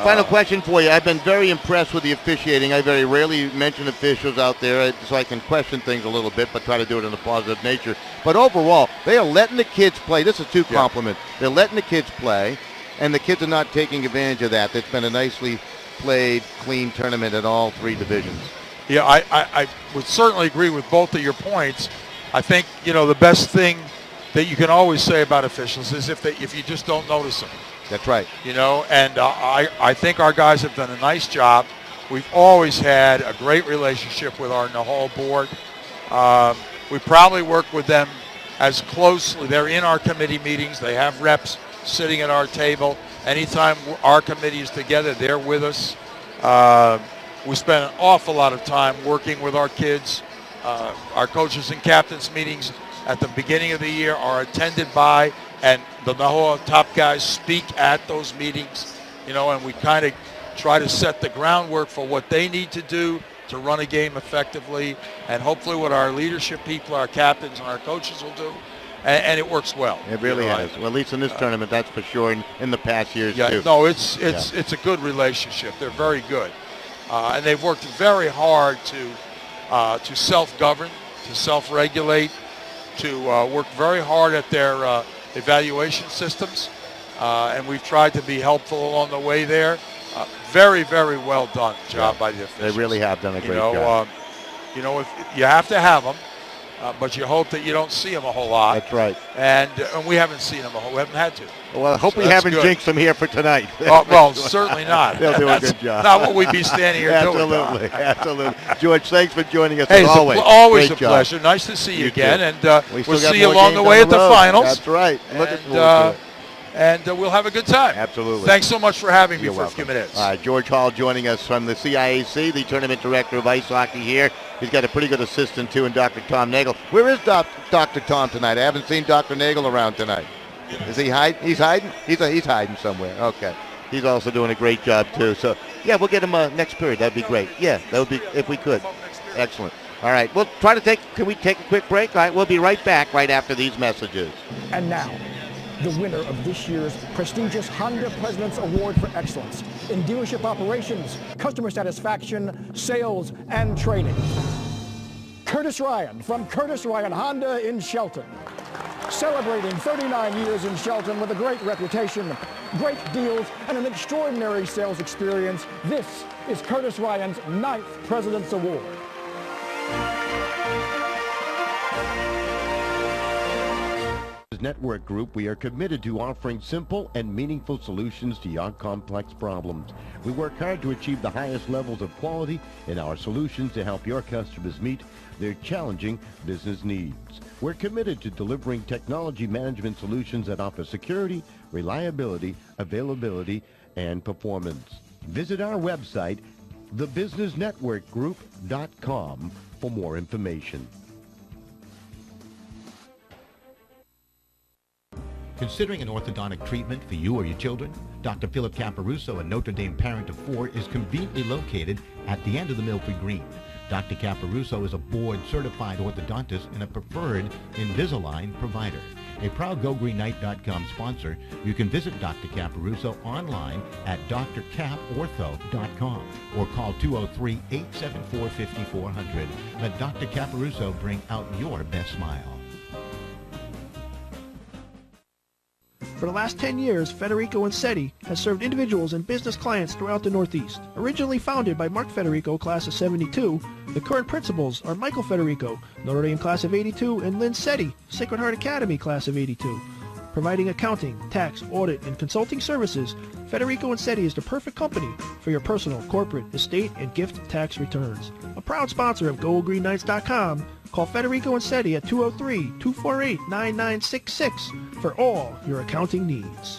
Final question for you. I've been very impressed with the officiating. I very rarely mention officials out there, so I can question things a little bit, but try to do it in a positive nature. But overall, they are letting the kids play. This is 2 compliments. They're letting the kids play, and the kids are not taking advantage of that. It's been a nicely played, clean tournament in all 3 divisions. Yeah, I would certainly agree with both of your points. I think, the best thing that you can always say about officials is if you just don't notice them. That's right. And I think our guys have done a nice job. We've always had a great relationship with our Nahal board. We probably work with them as closely. They're in our committee meetings. They have reps sitting at our table. Anytime our committee is together, they're with us. We spend an awful lot of time working with our kids. Our coaches and captains meetings at the beginning of the year are attended by, and the Nahal top guys speak at those meetings. and we kind of try to set the groundwork for what they need to do to run a game effectively, and hopefully what our leadership people, our captains, and our coaches will do. And it works well. It really has. Well, at least in this tournament, that's for sure. In the past years, too. No, it's a good relationship. They're very good, and they've worked very hard to self-govern, to self-regulate, to work very hard at their evaluation systems, and we've tried to be helpful along the way there. Very, very well done job by the officials. They really have done a great job. If you have to have them. But you hope that you don't see them a whole lot. That's right. And we haven't seen them a whole. We haven't had to. Well, I hope we haven't jinxed them here for tonight. Well, certainly not. They'll do a good job. Not what we'd be standing here doing. Absolutely. George, thanks for joining us as always. Always great a pleasure. Nice to see you again. Too. And we'll see you along the way at the finals. That's right. Looking forward to it. And we'll have a good time. Absolutely. Thanks so much for having me You're for welcome. a few minutes. All right, George Hall joining us from the CIAC, the tournament director of ice hockey here. He's got a pretty good assistant, too, in Dr. Tom Nagel. Where is Dr. Tom tonight? I haven't seen Dr. Nagel around tonight. Is he hiding? He's hiding? He's hiding somewhere. Okay. He's also doing a great job, too. So, yeah, we'll get him next period. That'd be great. Yeah, that would be, if we could. Excellent. All right, we'll try to can we take a quick break? All right, we'll be right back right after these messages. And now, the winner of this year's prestigious Honda President's Award for Excellence in dealership operations, customer satisfaction, sales, and training. Curtis Ryan from Curtis Ryan Honda in Shelton. Celebrating 39 years in Shelton with a great reputation, great deals, and an extraordinary sales experience, this is Curtis Ryan's 9th President's Award. Network Group, we are committed to offering simple and meaningful solutions to your complex problems. We work hard to achieve the highest levels of quality in our solutions to help your customers meet their challenging business needs. We're committed to delivering technology management solutions that offer security, reliability, availability, and performance. Visit our website, thebusinessnetworkgroup.com, for more information. Considering an orthodontic treatment for you or your children? Dr. Philip Caparuso, a Notre Dame parent of 4, is conveniently located at the end of the Milford Green. Dr. Caparuso is a board-certified orthodontist and a preferred Invisalign provider. A proud GoGreenKnight.com sponsor, you can visit Dr. Caparuso online at drcaportho.com or call 203-874-5400. Let Dr. Caparuso bring out your best smile. For the last 10 years, Federico Insetti has served individuals and business clients throughout the Northeast. Originally founded by Mark Federico, class of 72, the current principals are Michael Federico, Notre Dame class of 82, and Lynn Setti, Sacred Heart Academy class of 82. Providing accounting, tax, audit, and consulting services, Federico Insetti is the perfect company for your personal, corporate, estate, and gift tax returns. A proud sponsor of GoGreenKnights.com, call Federico Insetti at 203-248-9966 for all your accounting needs.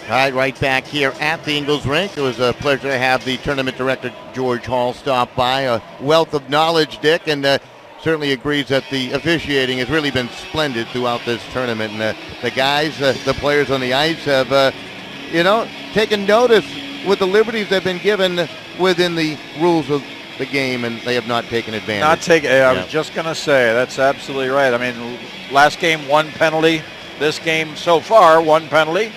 All right, right back here at the Ingalls Rink. It was a pleasure to have the tournament director, George Hall, stop by. A wealth of knowledge, Dick, and certainly agrees that the officiating has really been splendid throughout this tournament. And the guys, the players on the ice have, taken notice with the liberties they've been given within the rules of the game, and they have not taken advantage. I was just going to say, that's absolutely right. I mean, last game, 1 penalty. This game so far, 1 penalty.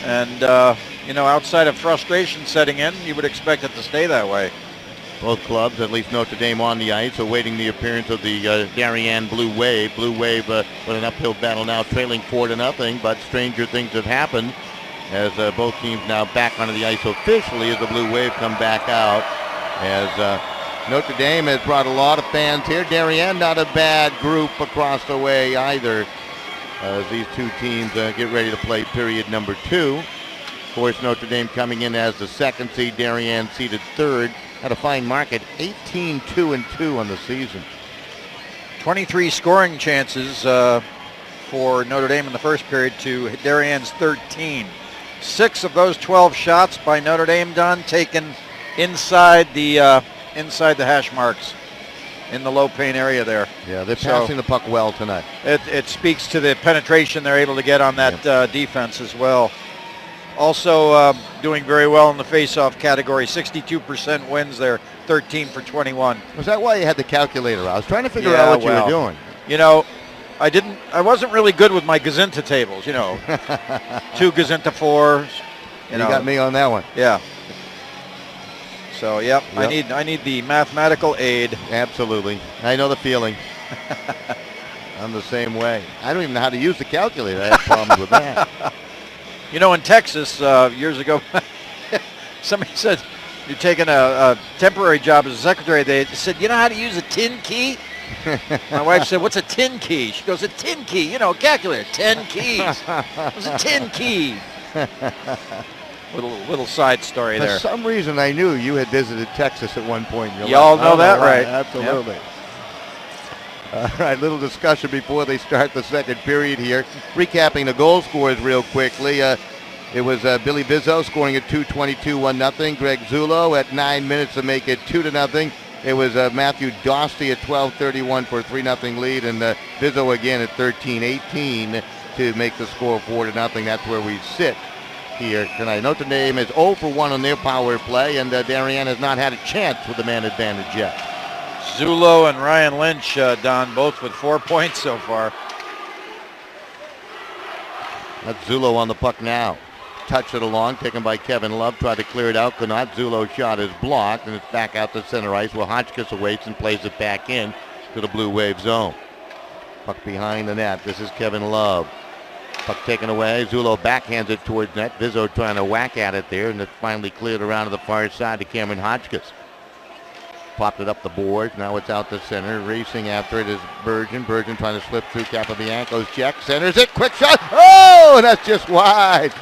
And, outside of frustration setting in, you would expect it to stay that way. Both clubs, at least Notre Dame on the ice, awaiting the appearance of the Darien Blue Wave. Blue Wave with an uphill battle now, trailing 4-0, but stranger things have happened as both teams now back onto the ice officially as the Blue Wave come back out. As Notre Dame has brought a lot of fans here. Darien, not a bad group across the way either, as these two teams get ready to play period number 2. Of course, Notre Dame coming in as the 2nd seed, Darien seeded 3rd. Had a fine mark at 18-2-2 on the season. 23 scoring chances for Notre Dame in the first period to Darien's 13. 6 of those 12 shots by Notre Dame, Don, taken inside the hash marks in the low paint area there. Yeah, they're passing the puck well tonight. It speaks to the penetration they're able to get on that defense as well. Also doing very well in the face-off category. 62% wins there, 13 for 21. Was that why you had the calculator? I was trying to figure out what you were doing. You know, I wasn't really good with my Gazinta tables, you know. 2 Gazinta 4s. You got me on that one. Yeah. So, yep. I need the mathematical aid. Absolutely. I know the feeling. I'm the same way. I don't even know how to use the calculator. I have problems with that. You know, in Texas, years ago, somebody said, you're taking a temporary job as a secretary. They said, you know how to use a tin key? My wife said, what's a tin key? She goes, a tin key, you know, calculator, 10 keys. It was a tin key. Little side story there. For some reason, I knew you had visited Texas at one point in your life. Y'all know that, right? Absolutely. Yep. All right, little discussion before they start the second period here. Recapping the goal scores real quickly. It was Billy Bizzo scoring at 2:22, 1-0. Greg Zullo at 9 minutes to make it 2-0. It was Matthew Dosty at 12:31 for a 3-0 lead, and Bizzo again at 13:18 to make the score 4-0. That's where we sit here tonight. Notre Dame is 0 for 1 on their power play, and Darien has not had a chance with the man advantage yet. Zullo and Ryan Lynch, Don, both with 4 points so far. That's Zullo on the puck now. Touched it along, taken by Kevin Love. Tried to clear it out, could not. Zullo's shot is blocked, and it's back out to center ice where Hotchkiss awaits and plays it back in to the Blue Wave zone. Puck behind the net. This is Kevin Love. Puck taken away. Zullo backhands it towards net. Bizzo trying to whack at it there, and it finally cleared around to the far side to Cameron Hotchkiss. Popped it up the board. Now it's out to center. Racing after it is Bergen. Bergen trying to slip through Capobianco's check. Centers it. Quick shot. Oh, that's just wide.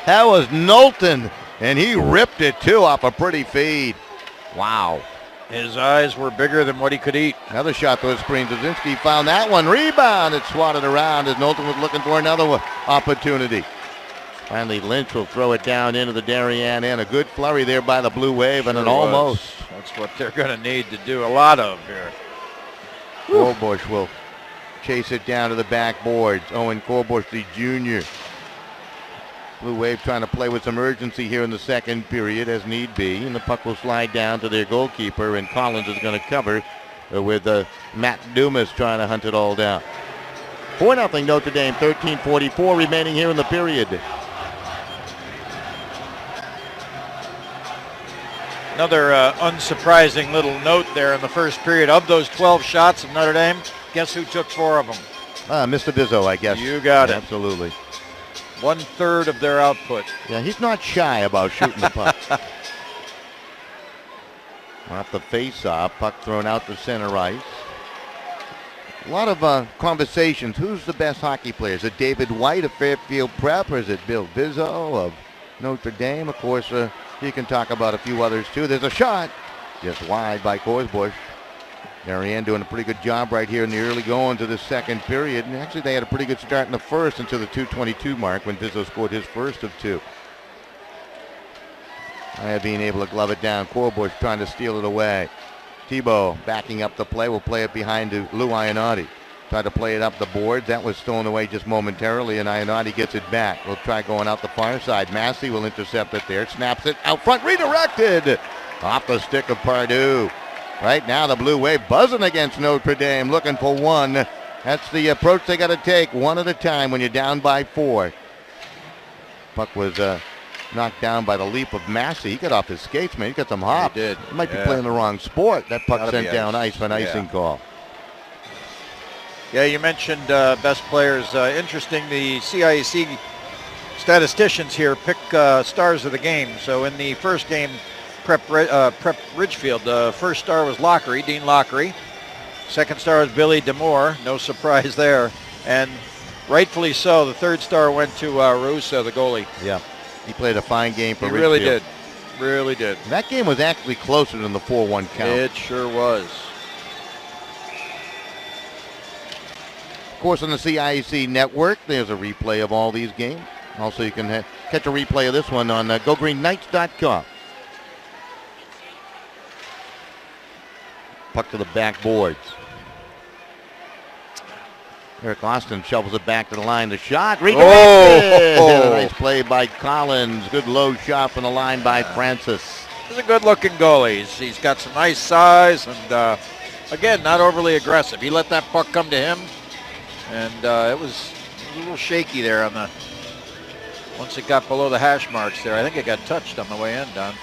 That was Knowlton, and he ripped it too off a pretty feed. Wow. His eyes were bigger than what he could eat. Another shot to the screen. Zazinski found that one. Rebound. It swatted around as Knowlton was looking for another opportunity. Finally, Lynch will throw it down into the Darien end. A good flurry there by the Blue Wave, and an almost. That's what they're going to need to do a lot of here. Corbush will chase it down to the backboards. Owen Corbush, the junior. Blue Wave trying to play with some urgency here in the second period as need be. And the puck will slide down to their goalkeeper, and Collins is going to cover with Matt Dumas trying to hunt it all down. 4-0 Notre Dame, 13:44 remaining here in the period. Another unsurprising little note there in the first period. Of those 12 shots of Notre Dame, guess who took 4 of them? Mr. Bizzo, I guess. You got it. Absolutely. 1/3 of their output. Yeah, he's not shy about shooting the puck. Off the face-off, puck thrown out to center ice. A lot of conversations. Who's the best hockey player? Is it David White of Fairfield Prep, or is it Bill Bizzo of Notre Dame? Of course, you can talk about a few others, too. There's a shot just wide by Korsbush. Darien doing a pretty good job right here in the early going to the second period. And actually, they had a pretty good start in the first until the 2:22 mark when Bizzo scored his first of 2. Being able to glove it down. Korsbush trying to steal it away. Thibault backing up the play. Will play it behind to Lou Ionati. Tried to play it up the boards. That was stolen away just momentarily, and Ionati gets it back. We'll try going out the far side. Massey will intercept it there. Snaps it out front. Redirected. Off the stick of Pardue. Right now, the Blue Wave buzzing against Notre Dame, looking for one. That's the approach they got to take, one at a time when you're down by 4. Puck was knocked down by the leap of Massey. He got off his skates, man. He got some hops. He did. He might be playing the wrong sport. That puck sent down ice for an icing call. Yeah, you mentioned best players. Interesting, the CIAC statisticians here pick stars of the game. So in the first game, Prep Ridgefield, the first star was Lockery, Dean Lockery. Second star was Billy Demore, no surprise there. And rightfully so, the third star went to Russa, the goalie. Yeah, he played a fine game for Ridgefield. He really did, really did. And that game was actually closer than the 4-1 count. It sure was. Of course, on the CIAC network, there's a replay of all these games. Also, you can catch a replay of this one on GoGreenKnights.com. Puck to the backboards. Eric Austin shovels it back to the line. The shot, redirected. Oh. Nice play by Collins. Good low shot from the line by Francis. He's a good-looking goalie. He's got some nice size, and again, not overly aggressive. He let that puck come to him, and it was a little shaky there on the. Once it got below the hash marks there, I think it got touched on the way in, Don.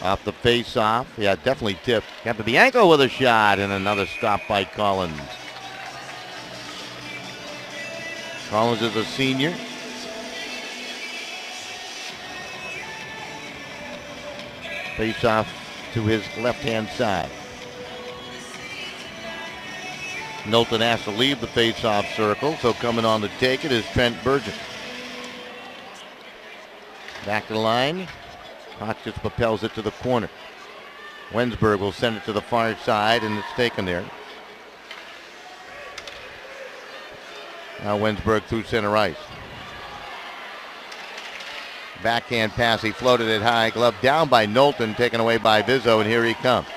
Off the face-off. Yeah, definitely tipped. Got to the ankle with a shot, and another stop by Collins. Collins is a senior. Face-off to his left-hand side. Knowlton has to leave the face-off circle, so coming on to take it is Trent Burgess. Back to the line. Hotchkiss propels it to the corner. Wensberg will send it to the far side, and it's taken there. Now Wensberg through center ice. Backhand pass, he floated it high. Glove down by Knowlton, taken away by Vizzo, and here he comes.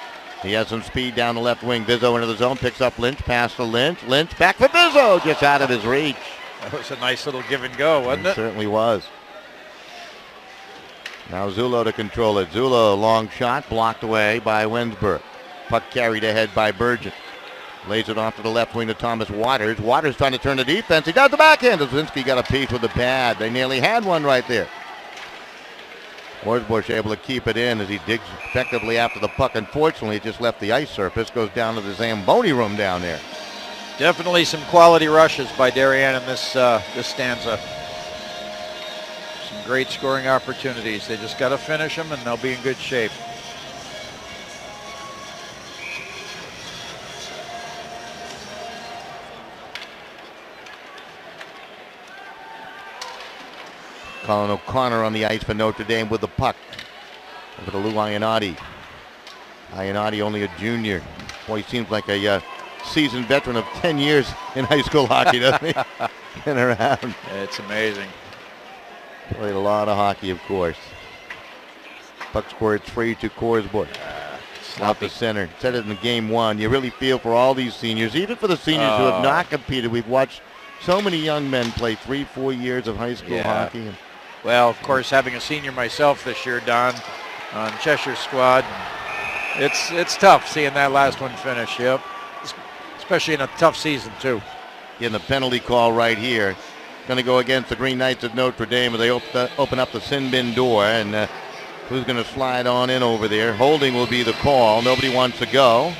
He has some speed down the left wing. Vizzo into the zone, picks up Lynch, pass to Lynch. Lynch back for Vizzo, just out of his reach. That was a nice little give and go, wasn't it? Certainly was. Now Zullo to control it. Zullo, long shot, blocked away by Wensberg. Puck carried ahead by Burgess. Lays it off to the left wing to Thomas Waters. Waters trying to turn the defense. He does the backhand. Osinski got a piece with the pad. They nearly had one right there. Horsbush able to keep it in as he digs effectively after the puck. Unfortunately, it just left the ice surface. Goes down to the Zamboni room down there. Definitely some quality rushes by Darien in this stanza. Some great scoring opportunities. They just got to finish them, and they'll be in good shape. Colin O'Connor on the ice for Notre Dame with the puck. Over to Lou Iannotti. Iannotti only a junior. Boy, he seems like a seasoned veteran of 10 years in high school hockey, doesn't he? Been around. It's amazing. Played a lot of hockey, of course. Puck squirts free to Korsbush. Off the center. Said it in game one. You really feel for all these seniors, even for the seniors who have not competed. We've watched so many young men play 3-4 years of high school hockey. Well, of course, having a senior myself this year, Don, on Cheshire's squad, it's tough seeing that last one finish. Yep, especially in a tough season too. In the penalty call right here, going to go against the Green Knights of Notre Dame as they open up the sin bin door, and who's going to slide on in over there? Holding will be the call. Nobody wants to go.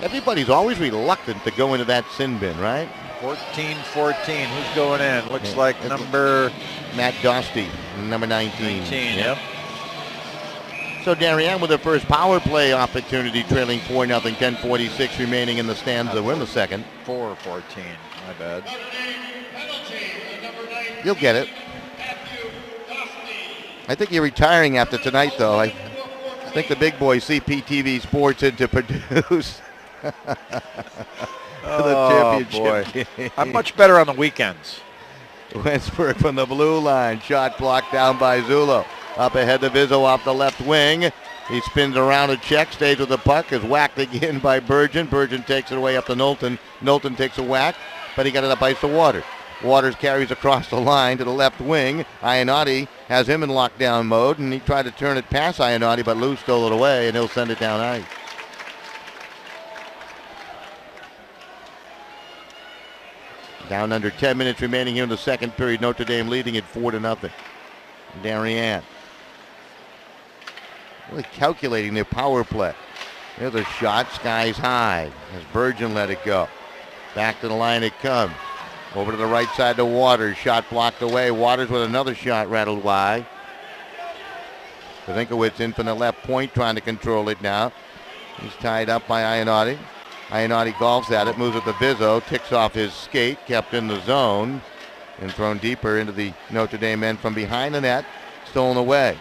Everybody's always reluctant to go into that sin bin, right? 14-14. Who's going in? Looks like number Matt Dostie, number 19. 19, yep. So Darien with their first power play opportunity, trailing 4-0, 10:46 remaining in the stanza. We're in the second. 4-14, my bad. You'll get it. I think you're retiring after tonight, though. I think the big boys CPTV Sports in to produce the championship game. I'm much better on the weekends. Wensberg from the blue line. Shot blocked down by Zullo. Up ahead to Vizzo off the left wing. He spins around a check, stays with the puck, is whacked again by Burgeon. Burgeon takes it away up to Knowlton. Knowlton takes a whack, but he got it up ice to Waters. Waters carries across the line to the left wing. Iannotti has him in lockdown mode, and he tried to turn it past Iannotti, but Lou stole it away, and he'll send it down ice. Down under 10 minutes remaining here in the second period. Notre Dame leading it 4-0. Darien really calculating their power play. There's a shot, skies high as Burgeon let it go. Back to the line it comes. Over to the right side to Waters. Shot blocked away. Waters with another shot rattled wide. Kovinkowicz in from the left point trying to control it now. He's tied up by Iannotti. Iannotti golfs at it, moves it to Vizzo, ticks off his skate, kept in the zone, and thrown deeper into the Notre Dame end from behind the net, stolen away.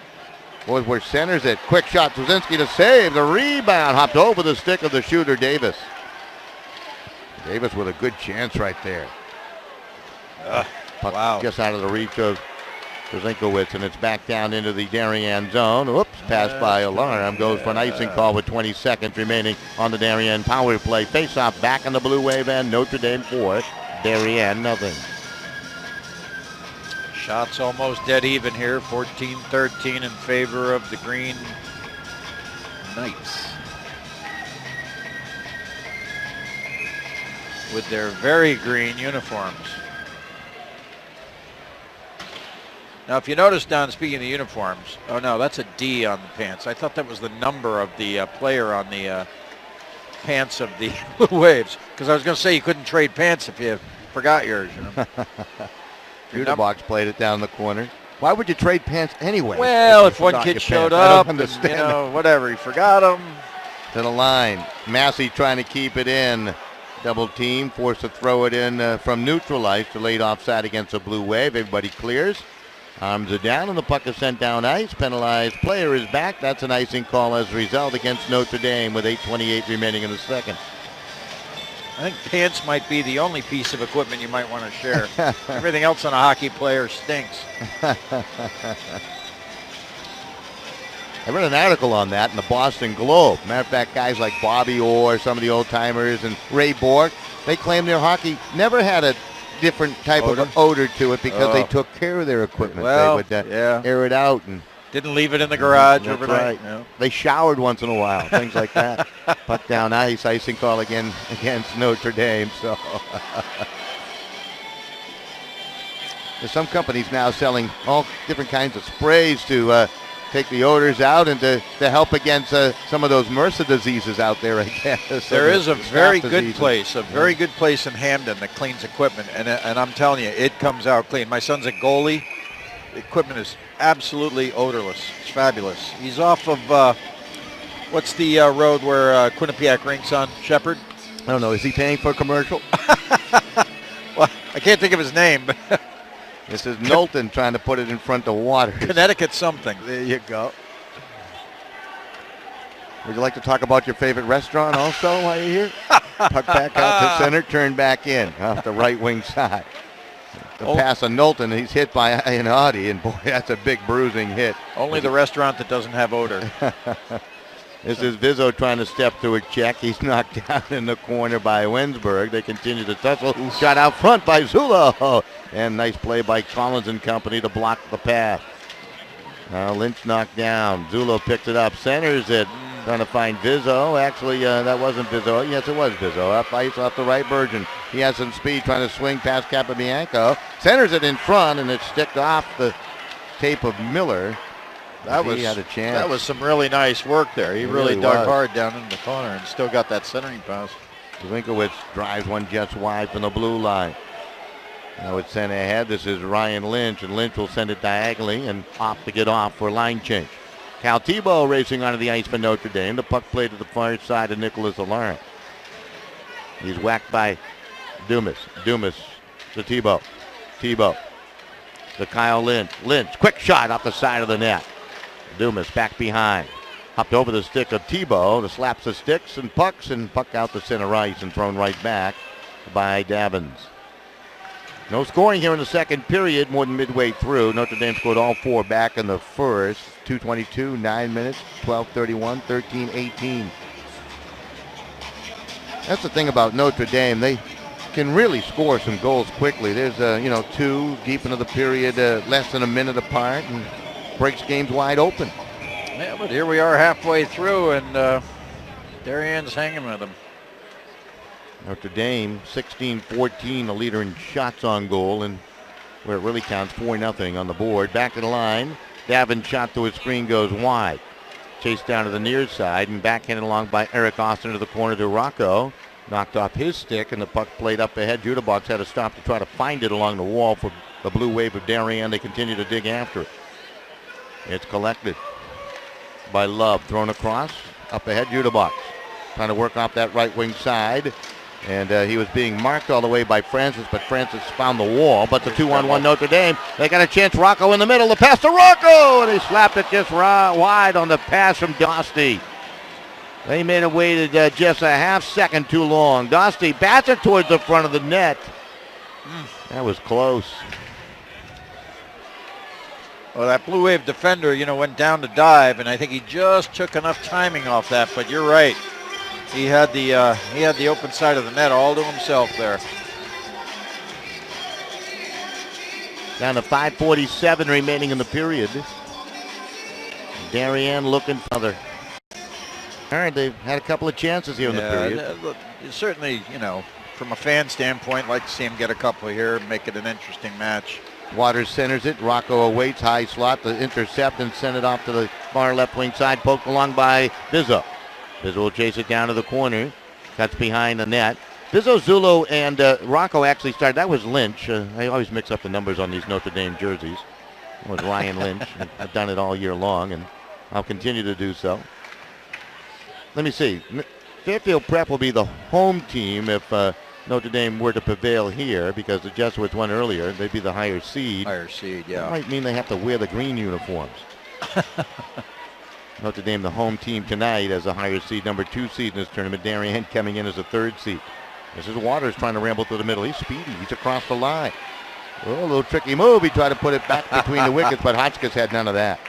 Horsbush centers it, quick shot, Brzezinski to save, the rebound, hopped over the stick of the shooter, Davis. Davis with a good chance right there. Puck wow. Just out of the reach of to Zinkowitz, and it's back down into the Darien zone. Oops, passed by Alarm. Goes for an icing call with 20 seconds remaining on the Darien power play. Face-off back in the Blue Wave end. Notre Dame 4, Darien nothing. Shots almost dead even here. 14-13 in favor of the Green Knights. With their very green uniforms. Now, if you notice down, speaking of the uniforms, oh no, that's a D on the pants. I thought that was the number of the player on the pants of the Blue Waves. Because I was going to say you couldn't trade pants if you forgot yours. You know? Judebox played it down the corner. Why would you trade pants anyway? Well, if one kid showed up, and, understand whatever, he forgot them. To the line. Massey trying to keep it in. Double team, forced to throw it in from neutral ice. Delayed offside against the Blue Wave. Everybody clears. Arms are down, and the puck is sent down ice. Penalized player is back. That's an icing call as a result against Notre Dame with 8:28 remaining in the second. I think pants might be the only piece of equipment you might want to share. Everything else on a hockey player stinks. I read an article on that in the Boston Globe. Matter of fact, guys like Bobby Orr, some of the old-timers, and Ray Bork, they claim their hockey never had a different type of odor to it because they took care of their equipment. Well, they would air it out and didn't leave it in the garage that's overnight. Right. Yeah. They showered once in a while, things like that. Puck down ice, icing call again against Notre Dame. So there's some companies now selling all different kinds of sprays to take the odors out and to help against some of those MRSA diseases out there, I guess. There is a very good place, good place in Hamden that cleans equipment, and I'm telling you, it comes out clean. My son's a goalie. The equipment is absolutely odorless. It's fabulous. He's off of, what's the road where Quinnipiac Rink's on, Shepherd? I don't know. Is he paying for a commercial? Well, I can't think of his name, but this is Knowlton trying to put it in front of water. Connecticut something. There you go. Would you like to talk about your favorite restaurant also while you're here? Puck back out to center, turn back in off the right wing side. The pass on Knowlton, he's hit by an Audi, and boy, that's a big bruising hit. Only the restaurant that doesn't have odor. This is Vizzo trying to step through a check. He's knocked down in the corner by Wensberg. They continue to tussle. Shot out front by Zulo. And nice play by Collins and company to block the pass. Now Lynch knocked down. Zulo picks it up. Centers it. Trying to find Vizzo. Actually, that wasn't Vizzo. Yes, it was Vizzo. Up ice off the right Virgin. He has some speed trying to swing past Capobianco. Centers it in front, and it's sticked off the tape of Miller. He had a chance. That was some really nice work there. He really dug hard down in the corner and still got that centering pass. Zinkowitz drives one just wide from the blue line. Now it's sent ahead. This is Ryan Lynch, and Lynch will send it diagonally and opt to get off for a line change. Cal Tebow racing onto the ice for Notre Dame. The puck played to the far side of Nicholas Alarm. He's whacked by Dumas. Dumas to Tebow. Tebow to Kyle Lynch. Lynch, quick shot off the side of the net. Dumas back behind. Hopped over the stick of Tebow to slaps the sticks and puck out to center ice and thrown right back by Davins. No scoring here in the second period, more than midway through. Notre Dame scored all four back in the first. 2:22, 9 minutes, 12:31, 13:18. That's the thing about Notre Dame. They can really score some goals quickly. There's, two deep into the period, less than a minute apart, and breaks games wide open. Yeah, but here we are halfway through, and Darien's hanging with them. Notre Dame, 16-14, the leader in shots on goal, and where it really counts, 4-0 on the board. Back to the line. Davin shot to his screen goes wide. Chased down to the near side and backhanded along by Eric Austin to the corner to Rocco. Knocked off his stick, and the puck played up ahead. Judebox had to stop to try to find it along the wall for the Blue Wave of Darien. They continue to dig after it. It's collected by Love. Thrown across. Up ahead, Judebox. Trying to work off that right wing side. And he was being marked all the way by Francis, but Francis found the wall. But the 2-on-1 Notre Dame, they got a chance. Rocco in the middle. The pass to Rocco, and he slapped it just wide on the pass from Dostie. They made it waited just a half second too long. Dostie bats it towards the front of the net. That was close. Well, that Blue Wave defender, went down to dive, and I think he just took enough timing off that. But you're right. He had the open side of the net all to himself there. Down to 5:47 remaining in the period. Darien looking further. All right, they've had a couple of chances here in the period. Certainly, from a fan standpoint, like to see him get a couple here, make it an interesting match. Waters centers it. Rocco awaits, high slot, the intercept, and send it off to the far left wing side, poked along by Bizzo. Bizzo will chase it down to the corner. Cuts behind the net. Bizzo, Zulo, and Rocco actually started. That was Lynch. I always mix up the numbers on these Notre Dame jerseys. It was Ryan Lynch. I've done it all year long, and I'll continue to do so. Let me see. Fairfield Prep will be the home team if Notre Dame were to prevail here, because the Jesuits won earlier. They'd be the higher seed. Higher seed, yeah. That might mean they have to wear the green uniforms. Notre Dame, the home team tonight, as a higher seed, number 2 seed in this tournament. Darien coming in as a 3rd seed. This is Waters trying to ramble through the middle. He's speedy. He's across the line. Oh, a little tricky move. He tried to put it back between the wickets, but Hotchkiss had none of that.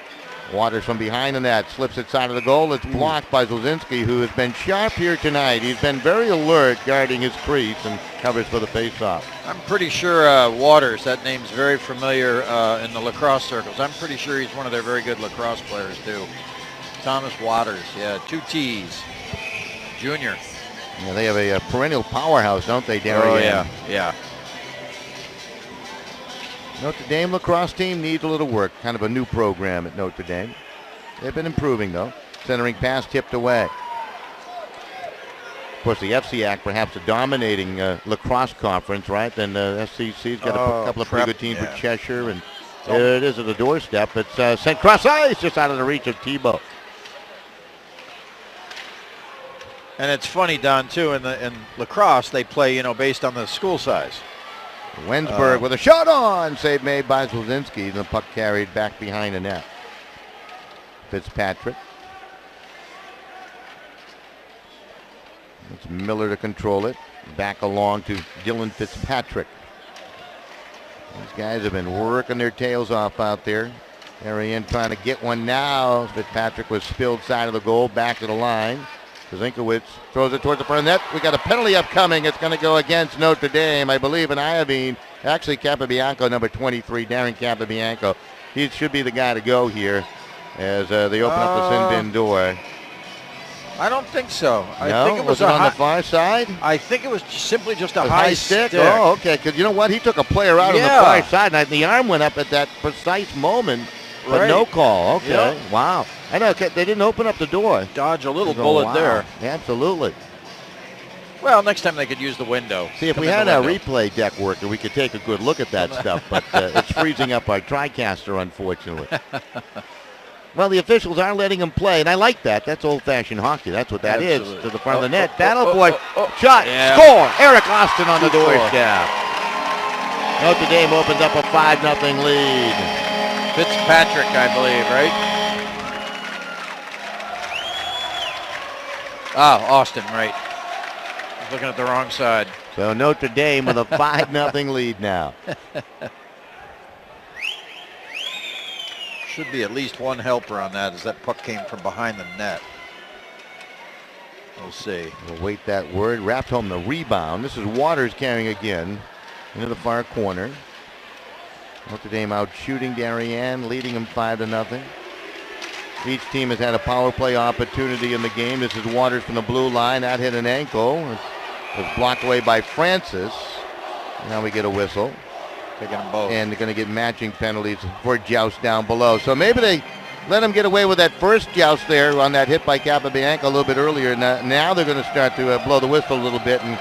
Waters from behind the net, slips it side of the goal. It's blocked by Zolzinski, who has been sharp here tonight. He's been very alert guarding his crease and covers for the faceoff. I'm pretty sure Waters, that name's very familiar in the lacrosse circles. I'm pretty sure he's one of their very good lacrosse players, too. Thomas Waters, 2 T's. Junior. Yeah, they have a perennial powerhouse, don't they, Darien? Oh, yeah. Notre Dame lacrosse team needs a little work. Kind of a new program at Notre Dame. They've been improving, though. Centering pass tipped away. Of course, the FCIAC, perhaps a dominating lacrosse conference, right? Then the SCC's got a couple of pretty good teams with Cheshire, and there it is at the doorstep. It's sent cross ice, just out of the reach of Tebow. And it's funny, Don, too, in lacrosse, they play, based on the school size. Wensberg with a shot on. Save made by Zolzinski. And the puck carried back behind the net. Fitzpatrick. It's Miller to control it. Back along to Dylan Fitzpatrick. These guys have been working their tails off out there. Darien trying to get one now. Fitzpatrick was spilled side of the goal. Back to the line. Kazinkowicz throws it towards the front of the net. We got a penalty upcoming. It's going to go against Notre Dame, I believe, in Iovine. Actually, Capabianco, number 23, Darren Capabianco. He should be the guy to go here as they open up the sin bin door. I don't think so. I No? think it was on the far side? I think it was simply just a high stick? Oh, okay. Because you know what? He took a player out on the far side, and the arm went up at that precise moment. But no call. Okay. Yep. Wow. I know. They didn't open up the door. Dodge a little bullet there. Absolutely. Well, next time they could use the window. See, if we had our replay deck working, we could take a good look at that stuff. But it's freezing up our TriCaster, unfortunately. Well, the officials are letting him play, and I like that. That's old-fashioned hockey. That's what that is. To the front of the net. Battle for shot. Yeah. Score. Eric Austin on the doorstep. Notre Dame opens up a 5-0 lead. Fitzpatrick, I believe, right? Austin, right. He's looking at the wrong side. So Notre Dame with a 5-0 lead now. Should be at least one helper on that, as that puck came from behind the net. We'll see. We'll wait that word. Wrapped home the rebound. This is Waters carrying again into the far corner. Notre Dame out shooting Darien, leading them 5-0. Each team has had a power play opportunity in the game. This is Waters from the blue line. That hit an ankle. It was blocked away by Francis. Now we get a whistle. Taking them both. And they're going to get matching penalties for joust down below. So maybe they let him get away with that first joust there on that hit by Capabianco a little bit earlier. Now they're going to start to blow the whistle a little bit. And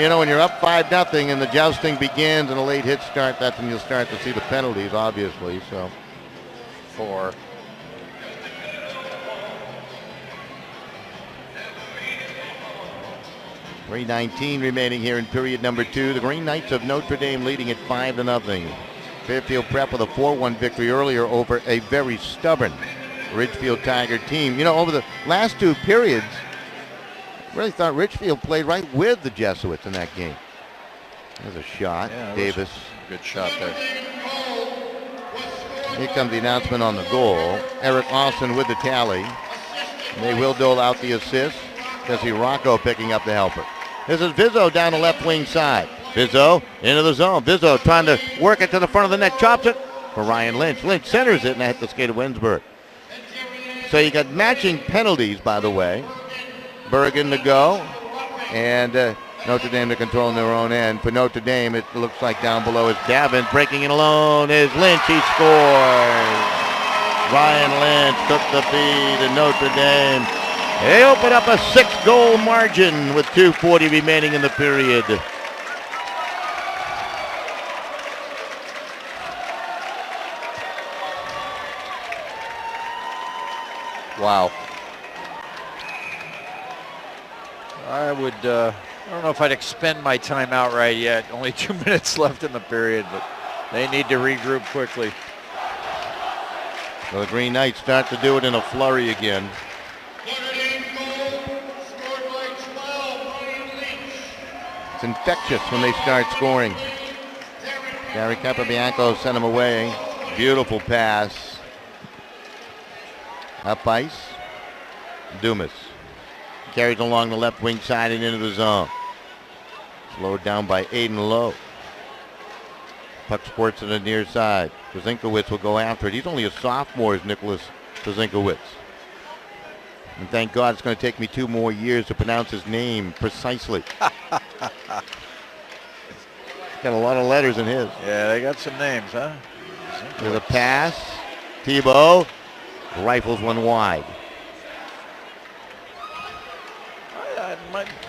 you know, when you're up 5-0 and the jousting begins and a late hit start, that's when you'll start to see the penalties, obviously. So 4. .319 remaining here in period number 2. The Green Knights of Notre Dame leading at 5-0. Fairfield Prep with a 4-1 victory earlier over a very stubborn Ridgefield Tiger team. You know, over the last 2 periods, really thought Ridgefield played right with the Jesuits in that game. There's a shot. Yeah, Davis. Good shot there. Here comes the announcement on the goal. Eric Austin with the tally. They will dole out the assist. Jesse Rocco picking up the helper. This is Vizzo down the left wing side. Vizzo into the zone. Vizzo trying to work it to the front of the net. Chops it for Ryan Lynch. Lynch centers it and hit the skate of Winsberg. So you got matching penalties, by the way. Bergen to go. And Notre Dame to control in their own end. For Notre Dame, it looks like down below is Davin. Breaking in alone is Lynch. He scores. Ryan Lynch took the feed and Notre Dame. They open up a 6-goal margin with 2:40 remaining in the period. Wow. I don't know if I'd expend my timeout right yet. Only 2 minutes left in the period, but they need to regroup quickly. So the Green Knights start to do it in a flurry again. It's infectious when they start scoring. Gary Capobianco sent him away. Beautiful pass. Up ice. Dumas carries along the left wing side and into the zone. Slowed down by Aiden Lowe. Puck sports to the near side. Pazinkowicz will go after it. He's only a sophomore, is Nicholas Pazinkowicz. And thank God it's going to take me 2 more years to pronounce his name precisely. Got a lot of letters in his. Yeah, they got some names, huh? With a pass. Tebow rifles one wide.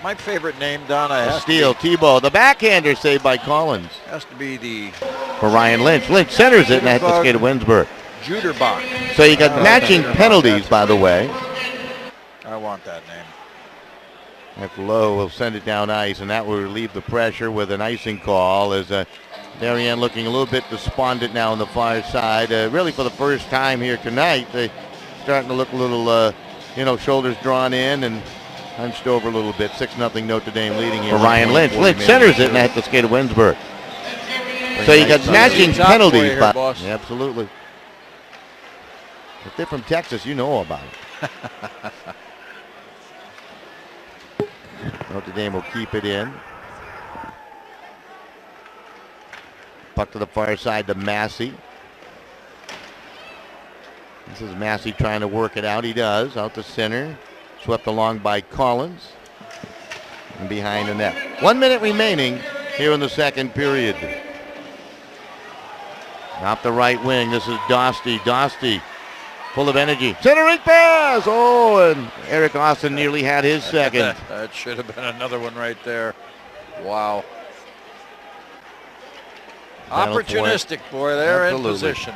My favorite name, Donna, Steele, Tebow, the backhander saved by Collins. Has to be the... For Ryan Lynch. Lynch centers it and hit the skate of Winsberg. Juderbach. So you got matching penalties, by the way. I want that name. If Lowe will send it down ice, and that will relieve the pressure with an icing call. As Darien looking a little bit despondent now on the far side. Really for the first time here tonight, they starting to look a little, shoulders drawn in and hunched over a little bit. 6-0 Notre Dame leading here. For Ryan Lynch. Lynch centers it and hit the skate of Winsberg. So you got matching penalties. Yeah, absolutely. If they're from Texas, you know about it. Notre Dame will keep it in. Puck to the far side to Massey. This is Massey trying to work it out. He does. Out to center. Swept along by Collins. And behind the net. 1 minute remaining here in the second period. Off the right wing. This is Dostie. Dostie full of energy. Centering pass. Oh, and Eric Austin nearly had his second. That should have been another one right there. Wow. Opportunistic, boy. They're in position.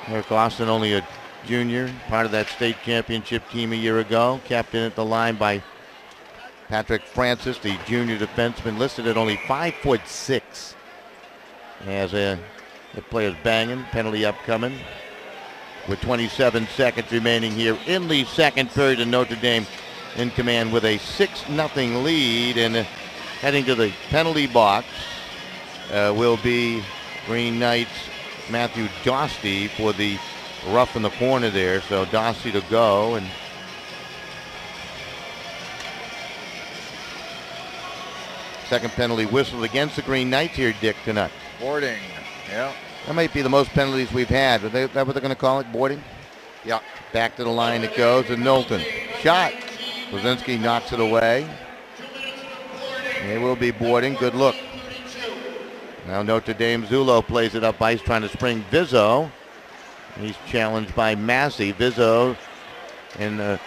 Eric Austin, only a junior, part of that state championship team a year ago. Captain at the line by Patrick Francis, the junior defenseman, listed at only 5'6". As the player's banging, penalty upcoming. With 27 seconds remaining here in the second period, and Notre Dame in command with a 6-0 lead. And heading to the penalty box will be Green Knights' Matthew Dostie for the rough in the corner there. So Dostie to go, and second penalty whistled against the Green Knights here, Dick, tonight. Boarding, yeah. That might be the most penalties we've had. Is that what they're going to call it, boarding? Yeah. Back to the line it goes, and Knowlton. Shot. Blazinski knocks it away. They will be boarding. Good look. Now Notre Dame Zullo plays it up ice, trying to spring Vizzo. He's challenged by Massey. Vizzo and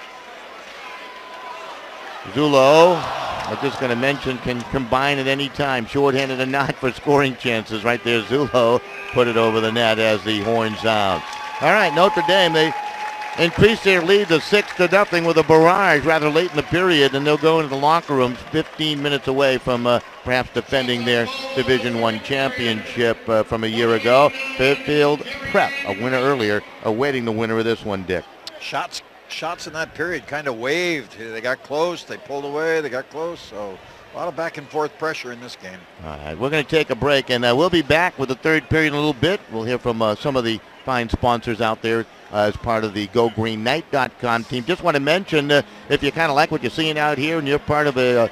Zullo, I'm just going to mention, can combine at any time, shorthanded or not, for scoring chances. Right there, Zullo put it over the net as the horn sounds. All right, Notre Dame, they increased their lead to 6-0 with a barrage rather late in the period, and they'll go into the locker rooms 15 minutes away from perhaps defending their Division I championship from a year ago. Fairfield Prep, a winner earlier, awaiting the winner of this one, Dick. Shots in that period kind of waved. They got close, they pulled away, they got close. So A lot of back and forth pressure in this game. All right, we're going to take a break, and we'll be back with the third period in a little bit. We'll hear from some of the fine sponsors out there as part of the GoGreenKnight.com team. Just want to mention, if you kind of like what you're seeing out here and you're part of a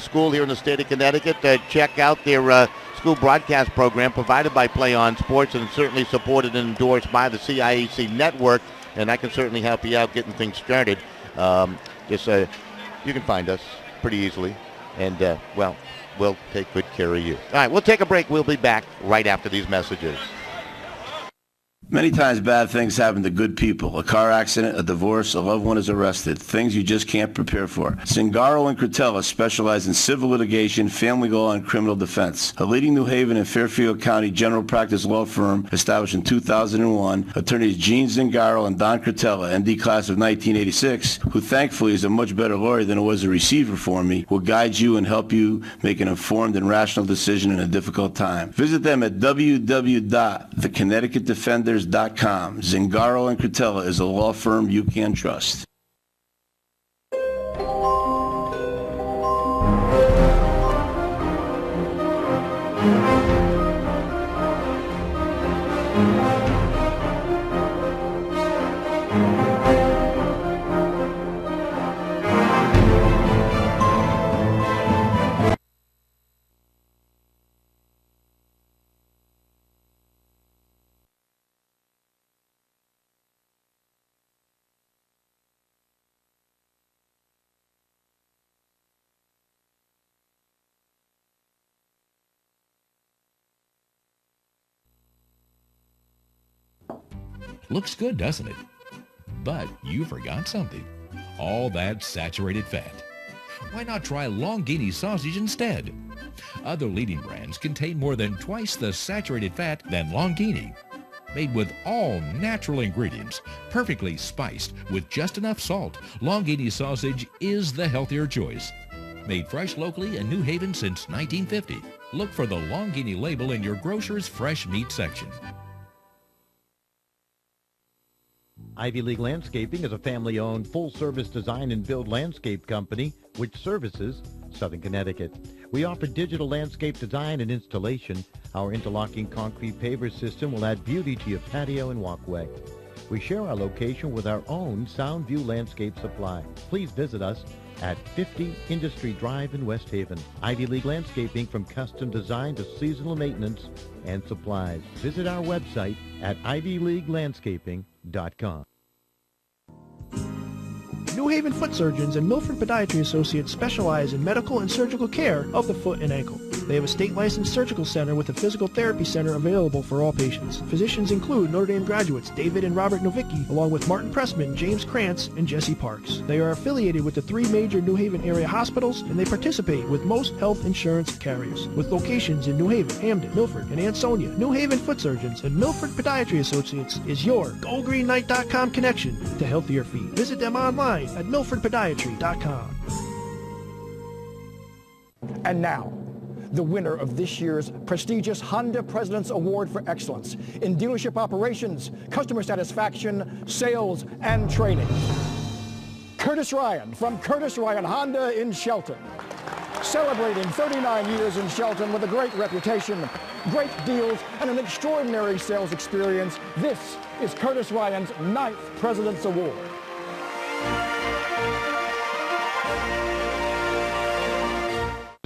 school here in the state of Connecticut, check out their school broadcast program provided by Play On Sports and certainly supported and endorsed by the CIAC network. And I can certainly help you out getting things started. You can find us pretty easily. And, we'll take good care of you. All right, we'll take a break. We'll be back right after these messages. Many times bad things happen to good people. A car accident, a divorce, a loved one is arrested. Things you just can't prepare for. Zingaro and Cretella specialize in civil litigation, family law, and criminal defense. A leading New Haven and Fairfield County general practice law firm established in 2001, attorneys Gene Zingaro and Don Cretella, MD class of 1986, who thankfully is a much better lawyer than it was a receiver for me, will guide you and help you make an informed and rational decision in a difficult time. Visit them at www.theconnecticutdefenders.com. Zingaro and Cretella is a law firm you can trust. Looks good, doesn't it? But you forgot something. All that saturated fat. Why not try Longini sausage instead? Other leading brands contain more than twice the saturated fat than Longini. Made with all natural ingredients, perfectly spiced with just enough salt, Longini sausage is the healthier choice. Made fresh locally in New Haven since 1950. Look for the Longini label in your grocer's fresh meat section. Ivy League Landscaping is a family-owned, full-service design and build landscape company which services Southern Connecticut. We offer digital landscape design and installation. Our interlocking concrete paver system will add beauty to your patio and walkway. We share our location with our own Soundview Landscape Supply. Please visit us at 50 Industry Drive in West Haven. Ivy League Landscaping, from custom design to seasonal maintenance and supplies. Visit our website at ivyleaguelandscaping.com. New Haven Foot Surgeons and Milford Podiatry Associates specialize in medical and surgical care of the foot and ankle. They have a state-licensed surgical center with a physical therapy center available for all patients. Physicians include Notre Dame graduates David and Robert Novicki, along with Martin Pressman, James Krantz, and Jesse Parks. They are affiliated with the 3 major New Haven area hospitals, and they participate with most health insurance carriers. With locations in New Haven, Hamden, Milford, and Ansonia, New Haven Foot Surgeons and Milford Podiatry Associates is your GoGreenKnight.com connection to healthier feet. Visit them online at milfordpodiatry.com. And now, the winner of this year's prestigious Honda President's Award for Excellence in dealership operations, customer satisfaction, sales, and training. Curtis Ryan from Curtis Ryan Honda in Shelton. Celebrating 39 years in Shelton with a great reputation, great deals, and an extraordinary sales experience, this is Curtis Ryan's 9th President's Award.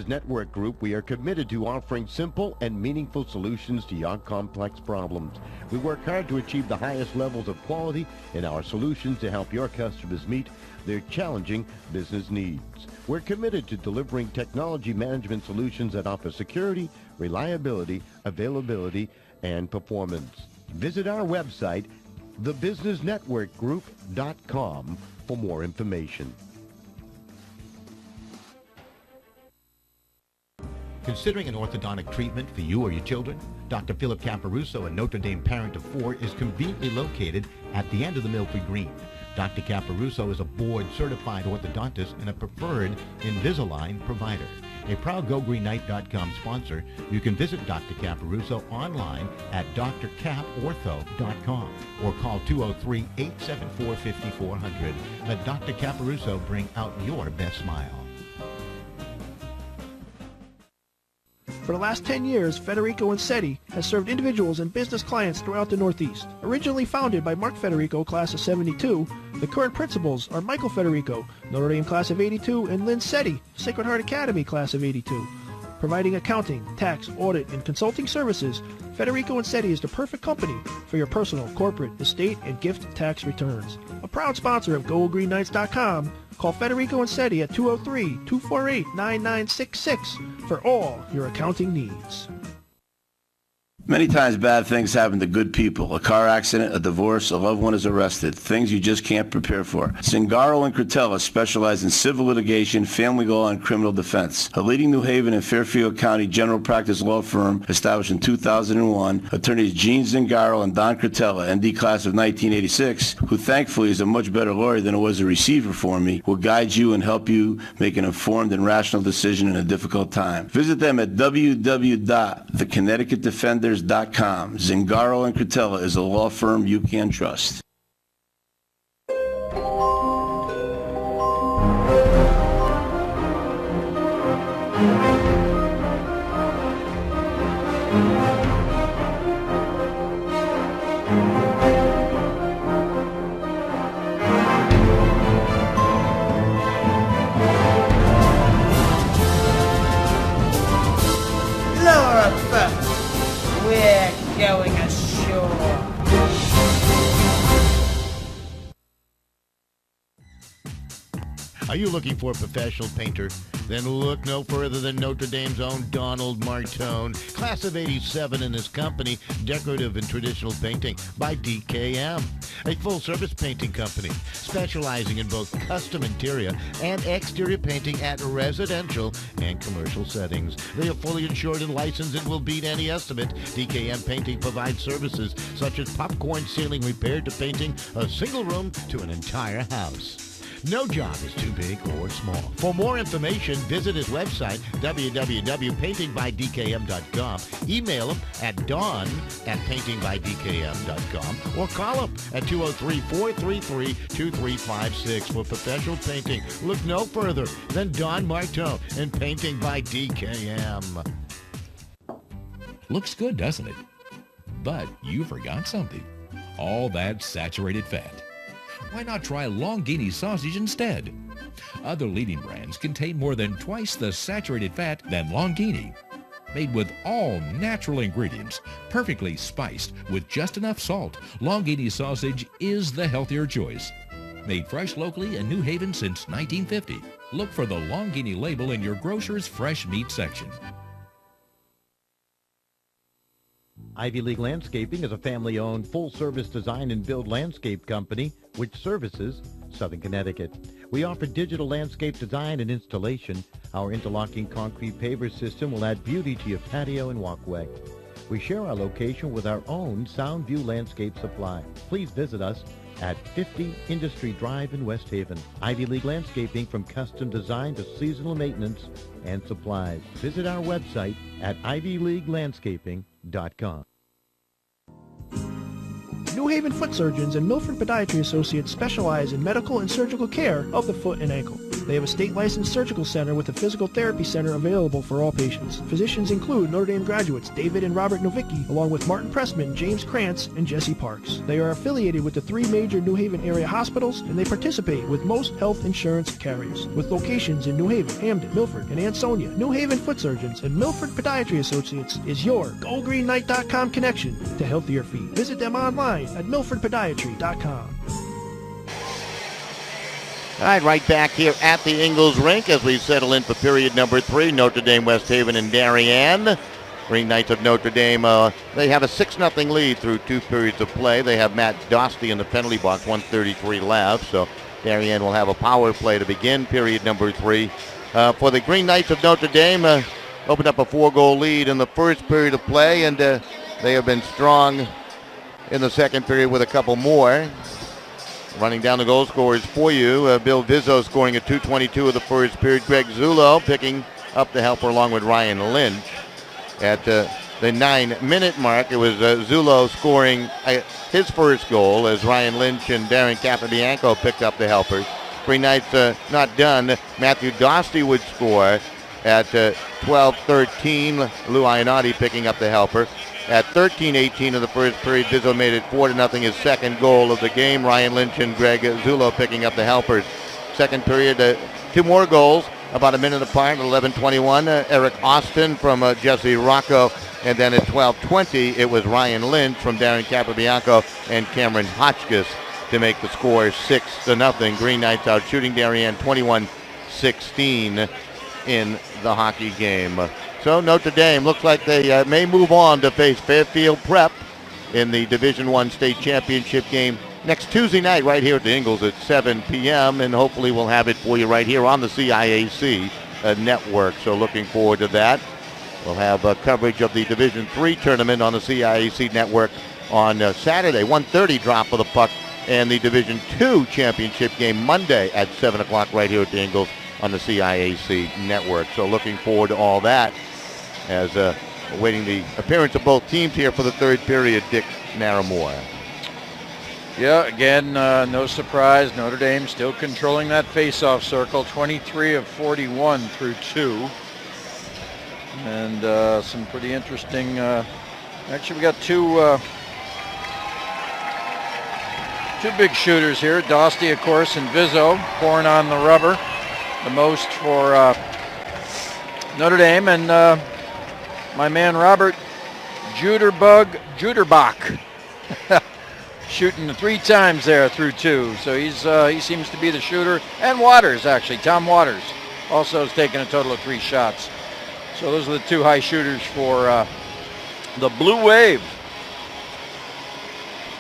Network Group, we are committed to offering simple and meaningful solutions to your complex problems. We work hard to achieve the highest levels of quality in our solutions to help your customers meet their challenging business needs. We're committed to delivering technology management solutions that offer security, reliability, availability, and performance. Visit our website, thebusinessnetworkgroup.com, for more information. Considering an orthodontic treatment for you or your children? Dr. Philip Caparuso, a Notre Dame parent of 4, is conveniently located at the end of the Milford Green. Dr. Caparuso is a board-certified orthodontist and a preferred Invisalign provider. A proud GoGreenKnight.com sponsor, you can visit Dr. Caparuso online at drcaportho.com or call 203-874-5400. Let Dr. Caparuso bring out your best smile. For the last 10 years, Federico Insetti has served individuals and business clients throughout the Northeast. Originally founded by Mark Federico, class of 72, the current principals are Michael Federico, Notre Dame class of 82, and Lynn Setti, Sacred Heart Academy class of 82. Providing accounting, tax, audit, and consulting services, Federico Insetti is the perfect company for your personal, corporate, estate, and gift tax returns. A proud sponsor of GoGreenKnights.com, call Federico Insetti at 203-248-9966 for all your accounting needs. Many times bad things happen to good people. A car accident, a divorce, a loved one is arrested. Things you just can't prepare for. Zingaro and Cretella specialize in civil litigation, family law, and criminal defense. A leading New Haven and Fairfield County general practice law firm established in 2001, attorneys Gene Zingaro and Don Cretella, ND class of 1986, who thankfully is a much better lawyer than it was a receiver for me, will guide you and help you make an informed and rational decision in a difficult time. Visit them at www.theconnecticutdefenders.com. Zingaro and Cretella is a law firm you can trust. Lower first. We're going ashore. Are you looking for a professional painter? Then look no further than Notre Dame's own Donald Martone, class of 87 in his company, Decorative and Traditional Painting by DKM, a full-service painting company specializing in both custom interior and exterior painting at residential and commercial settings. They are fully insured and licensed and will beat any estimate. DKM Painting provides services such as popcorn ceiling repair to painting a single room to an entire house. No job is too big or small. For more information, visit his website, www.paintingbydkm.com. Email him at don@paintingbydkm.com or call him at 203-433-2356 for professional painting. Look no further than Don Martone and Painting by DKM. Looks good, doesn't it? But you forgot something. All that saturated fat. Why not try Longini sausage instead? Other leading brands contain more than twice the saturated fat than Longini. Made with all natural ingredients, perfectly spiced with just enough salt, Longini sausage is the healthier choice. Made fresh locally in New Haven since 1950. Look for the Longini label in your grocer's fresh meat section. Ivy League Landscaping is a family-owned, full-service design and build landscape company which services Southern Connecticut. We offer digital landscape design and installation. Our interlocking concrete paver system will add beauty to your patio and walkway. We share our location with our own Soundview Landscape Supply. Please visit us at 50 Industry Drive in West Haven. Ivy League Landscaping, from custom design to seasonal maintenance and supplies. Visit our website at ivyleaguelandscaping.com. New Haven Foot Surgeons and Milford Podiatry Associates specialize in medical and surgical care of the foot and ankle. They have a state-licensed surgical center with a physical therapy center available for all patients. Physicians include Notre Dame graduates David and Robert Novicki, along with Martin Pressman, James Krantz, and Jesse Parks. They are affiliated with the 3 major New Haven area hospitals, and they participate with most health insurance carriers. With locations in New Haven, Hamden, Milford, and Ansonia, New Haven Foot Surgeons and Milford Podiatry Associates is your GoGreenKnight.com connection to healthier feet. Visit them online at milfordpodiatry.com. All right, right back here at the Ingalls Rink as we settle in for period number 3, Notre Dame, West Haven, and Darien. Green Knights of Notre Dame, they have a 6-0 lead through 2 periods of play. They have Matt Dostie in the penalty box, 1:33 left, so Darien will have a power play to begin period number 3. For the Green Knights of Notre Dame, opened up a 4-goal lead in the first period of play, and they have been strong in the second period with a couple more. Running down the goal scorers for you, Bill Vizzo scoring at 2:22 of the first period. Greg Zullo picking up the helper along with Ryan Lynch. At the 9-minute mark, it was Zullo scoring his first goal as Ryan Lynch and Darren Capabianco picked up the helpers. Green Knights not done. Matthew Dostie would score At 12-13, Lou Ionati picking up the helper. At 13-18 of the first period, Vizzo made it 4-0, his second goal of the game. Ryan Lynch and Greg Zullo picking up the helpers. Second period, 2 more goals, about a minute apart. 11-21, Eric Austin from Jesse Rocco. And then at 12-20, it was Ryan Lynch from Darren Capobianco and Cameron Hotchkiss to make the score 6-0. Green Knights out shooting Darien 21-16 in the hockey game. So Notre Dame looks like they may move on to face Fairfield Prep in the Division I state championship game next Tuesday night right here at the Ingalls at 7 p.m. And hopefully we'll have it for you right here on the CIAC network. So looking forward to that. We'll have coverage of the Division III tournament on the CIAC network on Saturday, 1:30 drop of the puck, and the Division II championship game Monday at 7 o'clock right here at the Ingalls on the CIAC network. So looking forward to all that as awaiting the appearance of both teams here for the third period, Dick Naramore. Yeah, again, no surprise. Notre Dame still controlling that face-off circle, 23 of 41 through 2. And some pretty interesting, actually we got two big shooters here. Dostie, of course, and Vizzo pouring on the rubber. The most for Notre Dame, and my man Robert Juderbach shooting 3 times there through 2. So he seems to be the shooter. And Waters, actually, Tom Waters also has taken a total of 3 shots. So those are the 2 high shooters for the Blue Wave.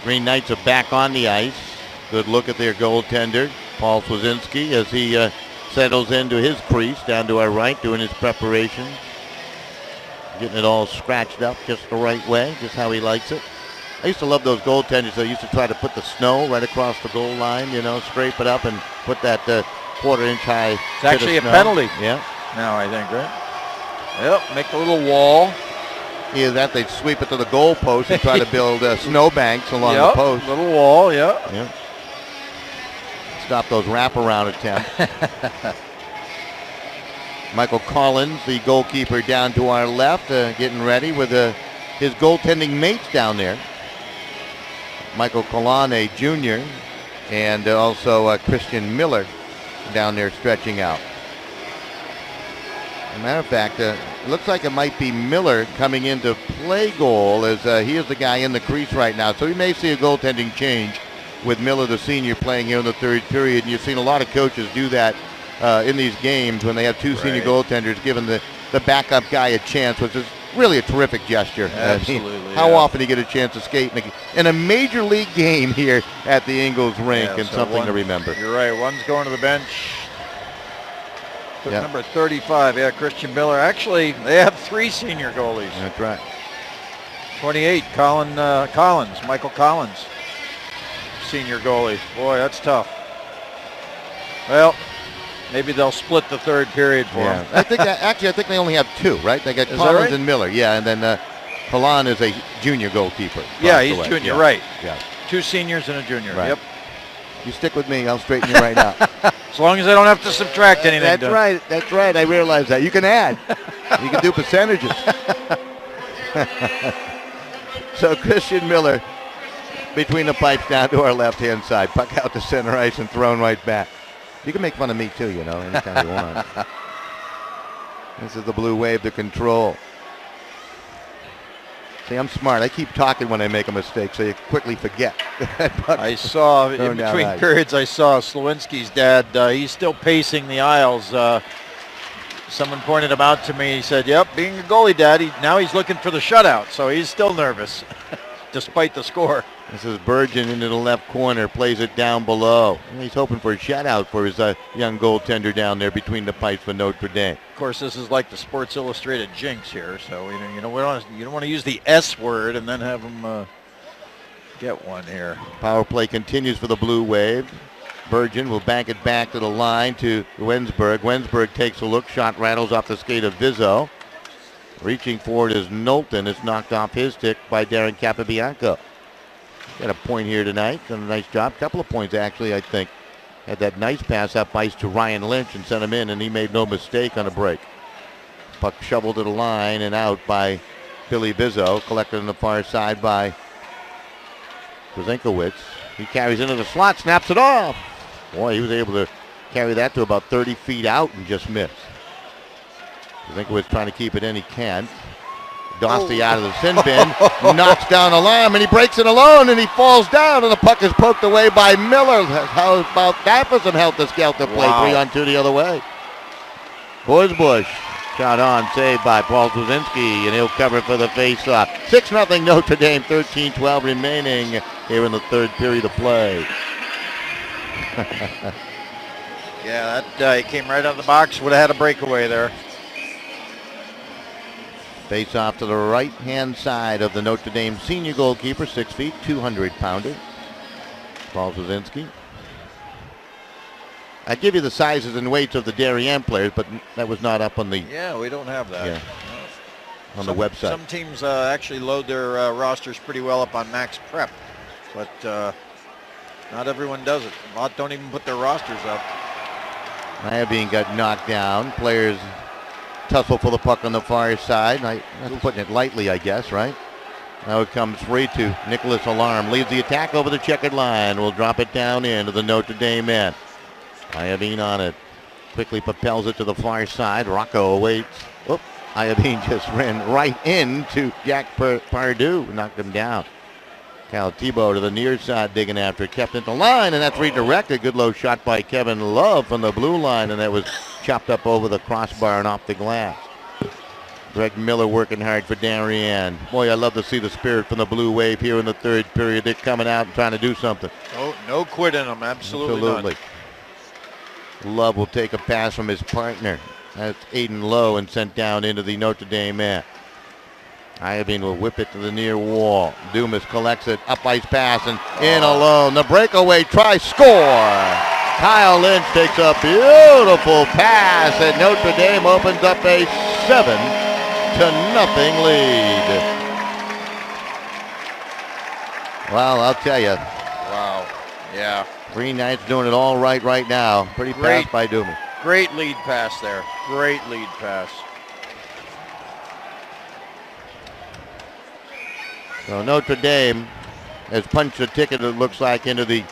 Green Knights are back on the ice. Good look at their goaltender, Paul Swazinski, as he settles into his crease down to our right, doing his preparation. Getting it all scratched up just the right way, just how he likes it. I used to love those goaltenders that used to try to put the snow right across the goal line, you know, scrape it up and put that quarter-inch high. It's actually a penalty. Yeah. Now, I think, right? Yep, make a little wall. Either that, they'd sweep it to the goal post and try to build snow banks along the post. Little wall, yeah. Stop those wraparound attempts. Michael Collins, the goalkeeper, down to our left, getting ready with his goaltending mates down there. Michael Colane Jr. and also Christian Miller down there stretching out. As a matter of fact, it looks like it might be Miller coming in to play goal, as he is the guy in the crease right now. So we may see a goaltending change with Miller, the senior, playing here in the third period. And you've seen a lot of coaches do that in these games when they have 2 senior goaltenders, giving the backup guy a chance, which is really a terrific gesture. Absolutely. How often do you get a chance to skate in a major league game here at the Ingalls Rink, and so something to remember. You're right. One's going to the bench. Number 35, Christian Miller. Actually, they have 3 senior goalies. That's right. 28, Michael Collins, senior goalie. Boy, that's tough. Well, maybe they'll split the third period for him. I think they only have 2, right? They got Collins and Miller. Yeah, and then Kalan is a junior goalkeeper. Yeah, he's junior, right. Yeah. 2 seniors and a junior. Right. Yep. You stick with me, I'll straighten you right out. As long as I don't have to subtract anything. That's right. I realize that. You can add. You can do percentages. So Christian Miller between the pipes down to our left-hand side. Puck out to center ice and thrown right back. You can make fun of me too, you know, anytime you want. This is the Blue Wave to control. See, I'm smart. I keep talking when I make a mistake, so you quickly forget. I saw, in between periods, I saw Slawinski's dad. He's still pacing the aisles. Someone pointed him out to me. He said, yep, being a goalie, Dad, now he's looking for the shutout, so he's still nervous, despite the score. This is Burgeon into the left corner, plays it down below. He's hoping for a shutout for his young goaltender down there between the pipes for Notre Dame. Of course, this is like the Sports Illustrated jinx here, so you don't want to use the S word and then have them get one here. Power play continues for the Blue Wave. Burgeon will bank it back to the line to Wensberg. Wensberg takes a look, shot rattles off the skate of Vizzo. Reaching for it is Knowlton. It's knocked off his stick by Darren Capobianco. Got a point here tonight. Done a nice job. Couple of points, actually, I think. Had that nice pass up ice to Ryan Lynch and sent him in, and he made no mistake on a break. Puck shoveled to the line and out by Billy Bizzo. Collected on the far side by Kozinkowicz. He carries into the slot, snaps it off. Boy, he was able to carry that to about 30 feet out and just missed. Kozinkowicz trying to keep it in, he can't. Dosty out of the sin bin, knocks down a line, and he breaks it alone, and he falls down, and the puck is poked away by Miller. How about that for some helter-skelter play? Wow. 3-on-2 the other way. Horsbush, shot on, saved by Paul Swazinski, and he'll cover for the face-off. 6-0 Notre Dame, 13-12 remaining here in the third period of play. Yeah, that he came right out of the box. Would have had a breakaway there. Face off to the right-hand side of the Notre Dame senior goalkeeper, 6 feet, 200-pounder. Paul Swazinski. I give you the sizes and weights of the Darien players, but that was not up on the Yeah, we don't have that. on the website. Some teams actually load their rosters pretty well up on Max Prep, but not everyone does it. A lot don't even put their rosters up. Iabine got knocked down. Players tussle for the puck on the far side. That's putting it lightly, I guess, right? Now it comes free to Nicholas Alarm. Leads the attack over the checkered line. Will drop it down into the Notre Dame end. Iabine on it. Quickly propels it to the far side. Rocco awaits. Oop. Iabine just ran right into Jack Pardue. Knocked him down. Cal Tebow to the near side digging after it. Kept it the line, and that's redirected. Good low shot by Kevin Love from the blue line, and that was chopped up over the crossbar and off the glass. Greg Miller working hard for Darien. Boy, I love to see the spirit from the Blue Wave here in the third period. They're coming out and trying to do something. Oh, no quit in them. Absolutely. None. Love will take a pass from his partner. That's Aiden Lowe and sent down into the Notre Dame end. Iabine will whip it to the near wall. Dumas collects it, up ice pass, and in alone. The breakaway try, score! Kyle Lynch takes a beautiful pass, and Notre Dame opens up a 7-0 lead. Well, I'll tell you. Wow. Yeah. Green Knights doing it all right now. Pretty pass by Dumas. Great lead pass there. Great lead pass. So Notre Dame has punched a ticket, it looks like, into the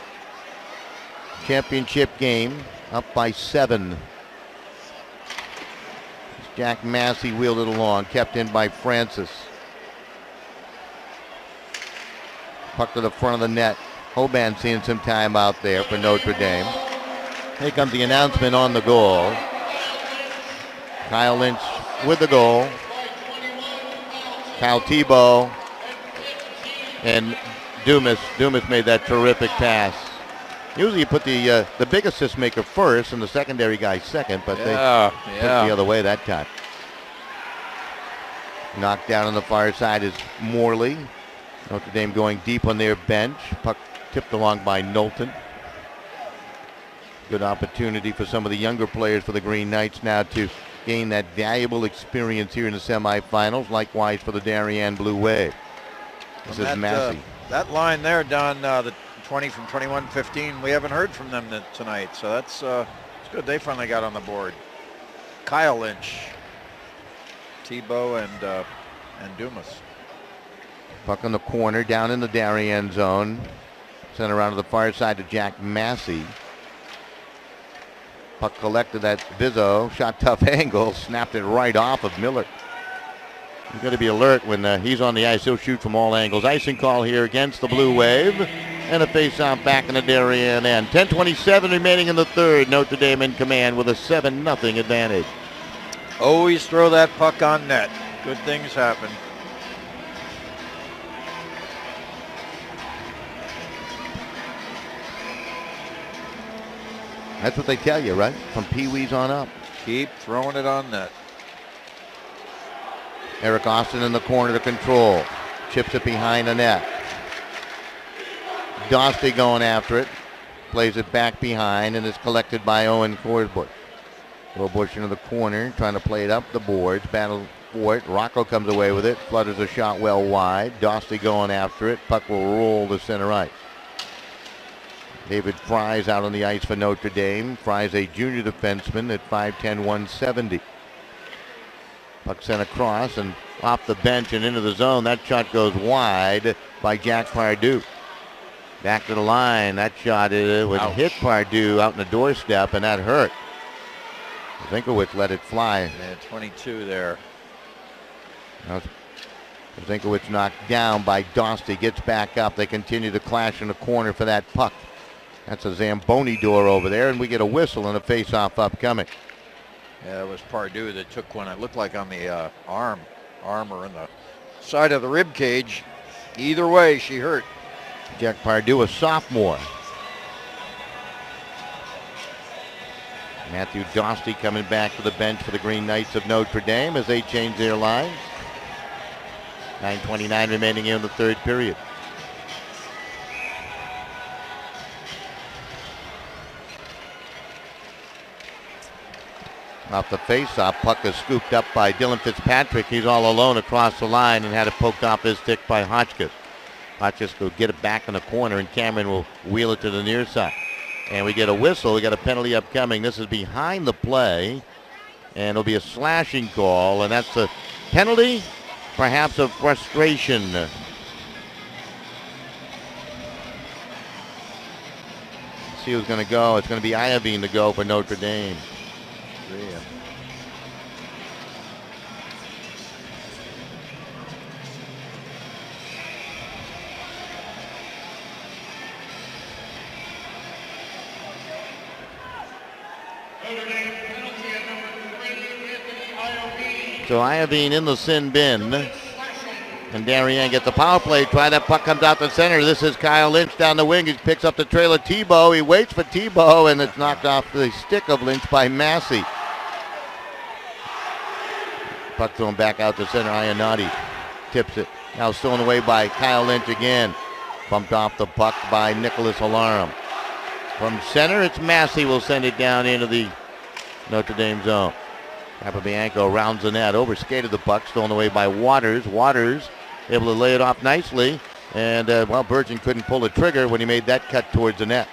championship game, up by 7. Jack Massey wheeled it along, kept in by Francis. Puck to the front of the net. Hoban seeing some time out there for Notre Dame. Here comes the announcement on the goal. Kyle Lynch with the goal. Cal Tebow. And Dumas made that terrific pass. Usually you put the big assist maker first and the secondary guy second, but they put it the other way that time. Knocked down on the far side is Morley. Notre Dame going deep on their bench. Puck tipped along by Knowlton. Good opportunity for some of the younger players for the Green Knights now to gain that valuable experience here in the semifinals. Likewise for the Darien Blue Wave. This is Massey. That line there, Don, the 20 from 21-15, we haven't heard from them tonight, so that's it's good. They finally got on the board. Kyle Lynch, Tebow, and Dumas. Puck on the corner, down in the Darien zone. Sent around to the far side to Jack Massey. Puck collected, that's Bizzo. Shot tough angle, snapped it right off of Miller. You've got to be alert when he's on the ice. He'll shoot from all angles. Icing call here against the Blue Wave. And a face-off back in the Darien end. 10:27 remaining in the third. Notre Dame in command with a 7-0 advantage. Always throw that puck on net. Good things happen. That's what they tell you, right? From Pee-wees on up. Keep throwing it on net. Eric Austin in the corner to control. Chips it behind the net. Dosty going after it. Plays it back behind and is collected by Owen Korsbush. Korsbush into the corner, trying to play it up the boards. Battle for it. Rocco comes away with it. Flutters a shot well wide. Dosty going after it. Puck will roll to center ice. David Fry's out on the ice for Notre Dame. Fry's a junior defenseman at 5'10", 170. Puck sent across and off the bench and into the zone. That shot goes wide by Jack Pardue. Back to the line. That shot would hit Pardue out in the doorstep, and that hurt. Zinkowicz let it fly. Yeah, 22 there. Zinkowicz knocked down by Dostie. Gets back up. They continue to clash in the corner for that puck. That's a Zamboni door over there, and we get a whistle and a face-off upcoming. Yeah, it was Pardue that took one. It looked like on the arm or in the side of the rib cage. Either way, she hurt. Jack Pardue, a sophomore. Matthew Dostie coming back to the bench for the Green Knights of Notre Dame as they change their lines. 9:29 remaining in the third period. Off the face-off, puck is scooped up by Dylan Fitzpatrick. He's all alone across the line and had it poked off his stick by Hotchkiss. Hotchkiss will get it back in the corner, and Cameron will wheel it to the near side. And we get a whistle. We got a penalty upcoming. This is behind the play, and it'll be a slashing call, and that's a penalty, perhaps of frustration. See who's going to go. It's going to be Iovine to go for Notre Dame. Yeah. So Iovine in the sin bin. And Darien gets the power play try. That puck comes out the center. This is Kyle Lynch down the wing. He picks up the trail of Tebow. He waits for Tebow, and it's knocked off the stick of Lynch by Massey. Puck thrown back out to center. Ionati tips it. Now stolen away by Kyle Lynch again. Bumped off the puck by Nicholas Alarum. From center, it's Massey will send it down into the Notre Dame zone. Capobianco rounds the net, overskated the puck, stolen away by Waters. Waters able to lay it off nicely, and Virgin couldn't pull the trigger when he made that cut towards the net.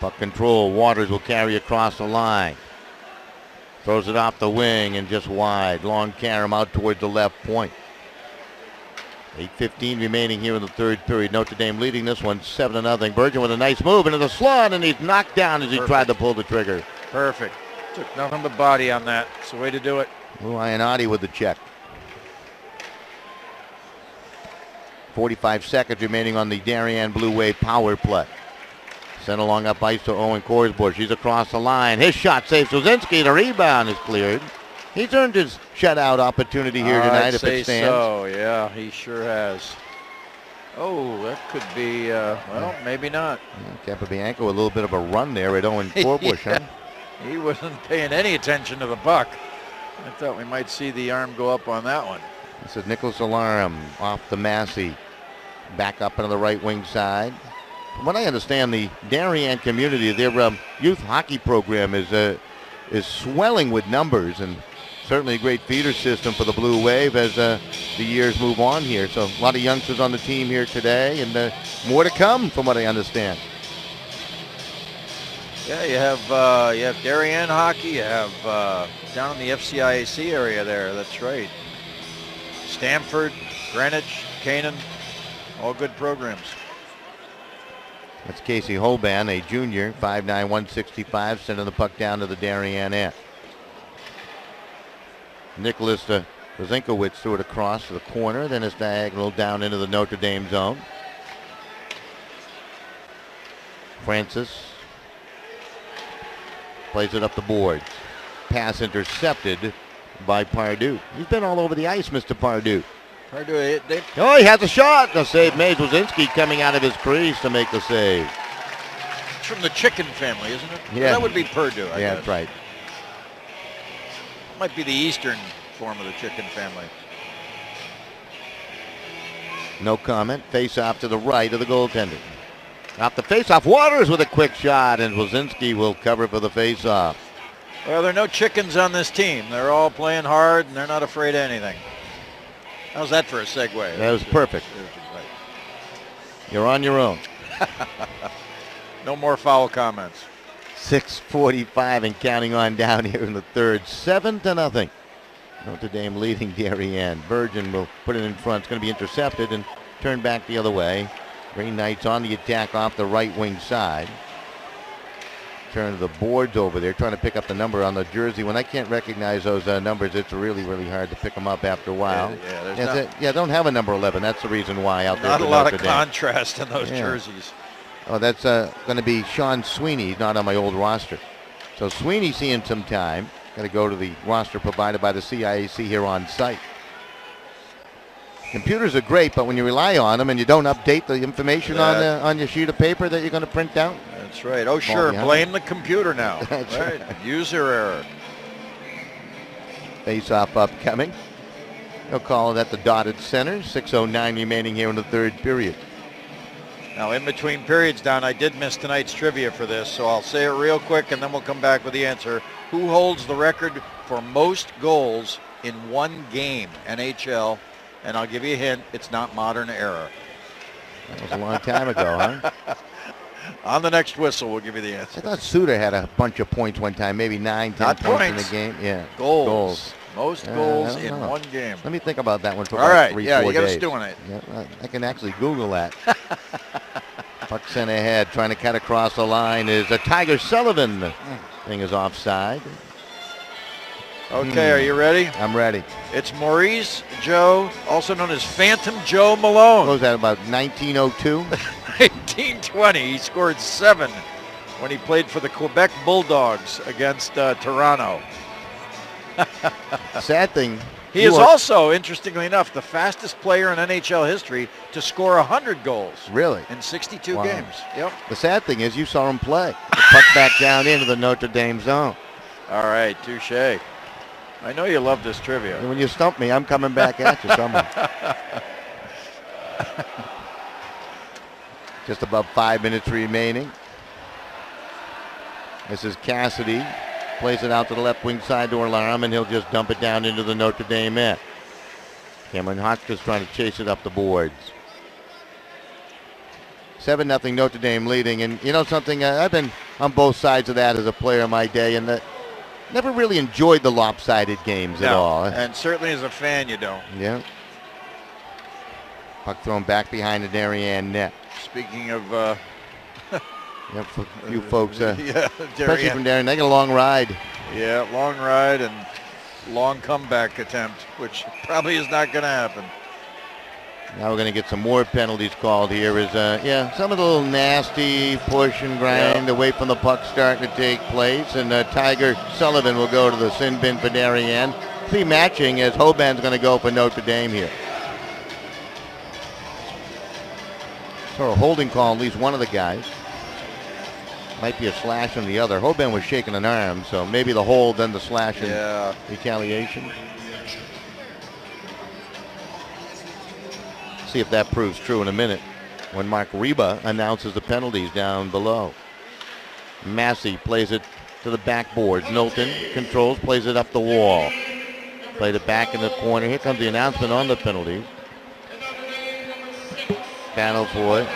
Puck control, Waters will carry across the line. Throws it off the wing and just wide. Long carom out towards the left point. 8:15 remaining here in the third period. Notre Dame leading this one 7-0. Virgin with a nice move into the slot, and he's knocked down as he tried to pull the trigger. Perfect. Took nothing but body on that. It's the way to do it. Ionati with the check. 45 seconds remaining on the Darien Blue Wave power play. Sent along up ice to Owen Korsbush. He's across the line. His shot saves Sozinski. The rebound is cleared. He's earned his shutout opportunity here tonight if it stands. So, yeah, he sure has. Oh, that could be, well, maybe not. Capobianco a little bit of a run there at Owen Korsbush, yeah. huh? He wasn't paying any attention to the puck. I thought we might see the arm go up on that one. This is Nicholas Alarum off the Massey. Back up into the right wing side. From what I understand, the Darien community, their youth hockey program is swelling with numbers, and certainly a great feeder system for the Blue Wave as the years move on here. So a lot of youngsters on the team here today, and more to come from what I understand. Yeah, you have Darien hockey. You have down in the FCIAC area there. That's right. Stanford, Greenwich, Canaan, all good programs. That's Casey Hoban, a junior, 5'9", 165, sending the puck down to the Darien end. Nicholas Zinkowicz threw it across to the corner, then it's diagonal down into the Notre Dame zone. Francis plays it up the boards. Pass intercepted by Pardue. He's been all over the ice, Mr. Pardue. Pardue, oh, he has a shot. The save made. Wazinski coming out of his crease to make the save. It's from the Chicken family, isn't it? Yeah. Well, that would be Purdue, I guess. That's right. Might be the eastern form of the Chicken family. No comment. Face off to the right of the goaltender. Off the face-off, Waters with a quick shot, and Wazinski will cover for the face-off. Well, there are no chickens on this team. They're all playing hard, and they're not afraid of anything. How's that for a segue? That was perfect. Right. You're on your own. No more foul comments. 6:45 and counting on down here in the third. 7-0. Notre Dame leading Darien. Virgin will put it in front. It's going to be intercepted and turned back the other way. Green Knights on the attack off the right wing side. Turn to the boards over there, trying to pick up the number on the jersey. When I can't recognize those numbers, it's really, really hard to pick them up after a while. Don't have a number 11. That's the reason why out there. Not a lot of contrast in those jerseys. Oh, that's going to be Sean Sweeney. He's not on my old roster. So Sweeney seeing some time. Got to go to the roster provided by the CIAC here on site. Computers are great, but when you rely on them and you don't update the information on your sheet of paper that you're going to print out. That's right. Oh, sure. Blame the computer now. That's right. User error. Face-off upcoming. They'll call it at the dotted center. 6:09 remaining here in the third period. Now, in between periods, Don, I did miss tonight's trivia for this, so I'll say it real quick, and then we'll come back with the answer. Who holds the record for most goals in one game, NHL? And I'll give you a hint, it's not modern era. That was a long time ago, huh? On the next whistle, we'll give you the answer. I thought Suter had a bunch of points one time, maybe 9-10 points in the game. Yeah, goals. Most goals in one game. Let me think about that one for about 3-4 days. You got us doing it. Yeah, I can actually Google that. Puck sent ahead, trying to cut across the line is a Tiger Sullivan. Thing is offside. Okay, are you ready? I'm ready. It's Maurice Joe, also known as Phantom Joe Malone. What was that, about 1902? 1920. He scored 7 when he played for the Quebec Bulldogs against Toronto. Sad thing. He is also, interestingly enough, the fastest player in NHL history to score 100 goals. Really? In 62 games. Yep. The sad thing is you saw him play. The puck back down into the Notre Dame zone. All right, touche. I know you love this trivia. And when you stump me, I'm coming back at you somewhere. Just about 5 minutes remaining. This is Cassidy. Plays it out to the left wing side to Alarm, and he'll just dump it down into the Notre Dame net. Cameron Hotchkiss trying to chase it up the boards. 7-0 Notre Dame leading. And you know something, I've been on both sides of that as a player in my day, and never really enjoyed the lopsided games at all. And certainly as a fan, you don't. Yeah. Puck thrown back behind the Darien net. Speaking of... Yep, for you folks, especially from Darien, they got a long ride. Yeah, long ride and long comeback attempt, which probably is not going to happen. Now we're going to get some more penalties called here. Some of the little nasty push and grind away from the puck starting to take place. And Tiger Sullivan will go to the sin bin for Darien. Be matching as Hoban's going to go for Notre Dame here. So a holding call on at least one of the guys. Might be a slash on the other. Hoban was shaking an arm, so maybe the hold, then the slash and retaliation. See if that proves true in a minute when Mark Reba announces the penalties down below. Massey plays it to the backboards. Knowlton controls, plays it up the wall. Played it back in the corner. Here comes the announcement on the penalties. Battle for it.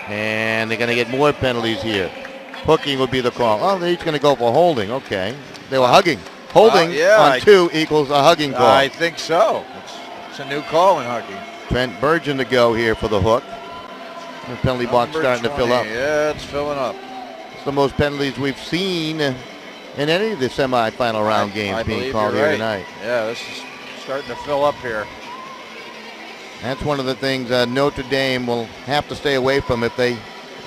And they're going to get more penalties here. Hooking would be the call. Oh, they're each going to go for holding. Okay. They were hugging. Holding on 2 equals a hugging call. I think so. It's a new call in hockey. Trent Burgeon to go here for the hook. The penalty box starting 20. to fill up. Yeah, it's filling up. It's the most penalties we've seen in any of the semifinal round games being called here tonight. Yeah, this is starting to fill up here. That's one of the things Notre Dame will have to stay away from if they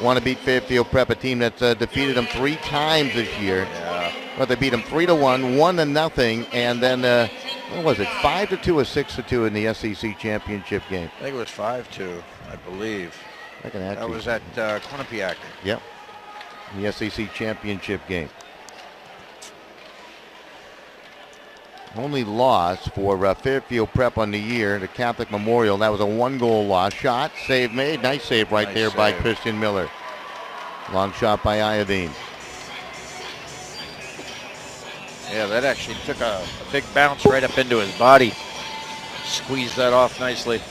want to beat Fairfield Prep, a team that's defeated them 3 times this year. Yeah. But they beat them 3-1, 1-0, and then what was it, 5-2 or 6-2 in the SEC championship game? I think it was 5-2, I believe. That was at Quinnipiac. Yep, the SEC championship game. Only loss for Fairfield Prep on the year, the Catholic Memorial. That was a 1-goal loss. Shot, save made. Nice save right there by Christian Miller. Long shot by Iovine. Yeah, that actually took a big bounce right up into his body. Squeezed that off nicely.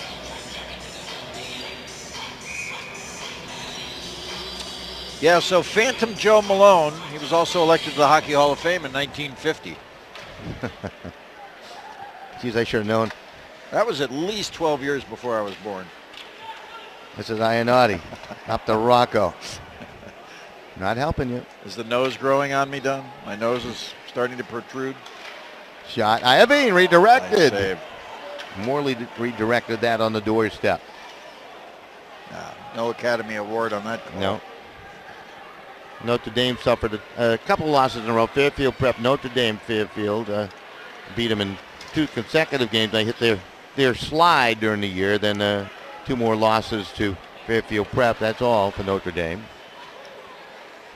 Yeah, so Phantom Joe Malone, he was also elected to the Hockey Hall of Fame in 1950. Geez, I should have known. That was at least 12 years before I was born. This is Iannotti up to Rocco. Not helping you. Is the nose growing on me, Don? My nose is starting to protrude. Shot. Iavine redirected. Nice save. Morley redirected that on the doorstep. No Academy Award on that call. No. Notre Dame suffered a couple losses in a row. Fairfield Prep, Notre Dame, Fairfield beat them in 2 consecutive games. They hit their slide during the year. Then 2 more losses to Fairfield Prep. That's all for Notre Dame.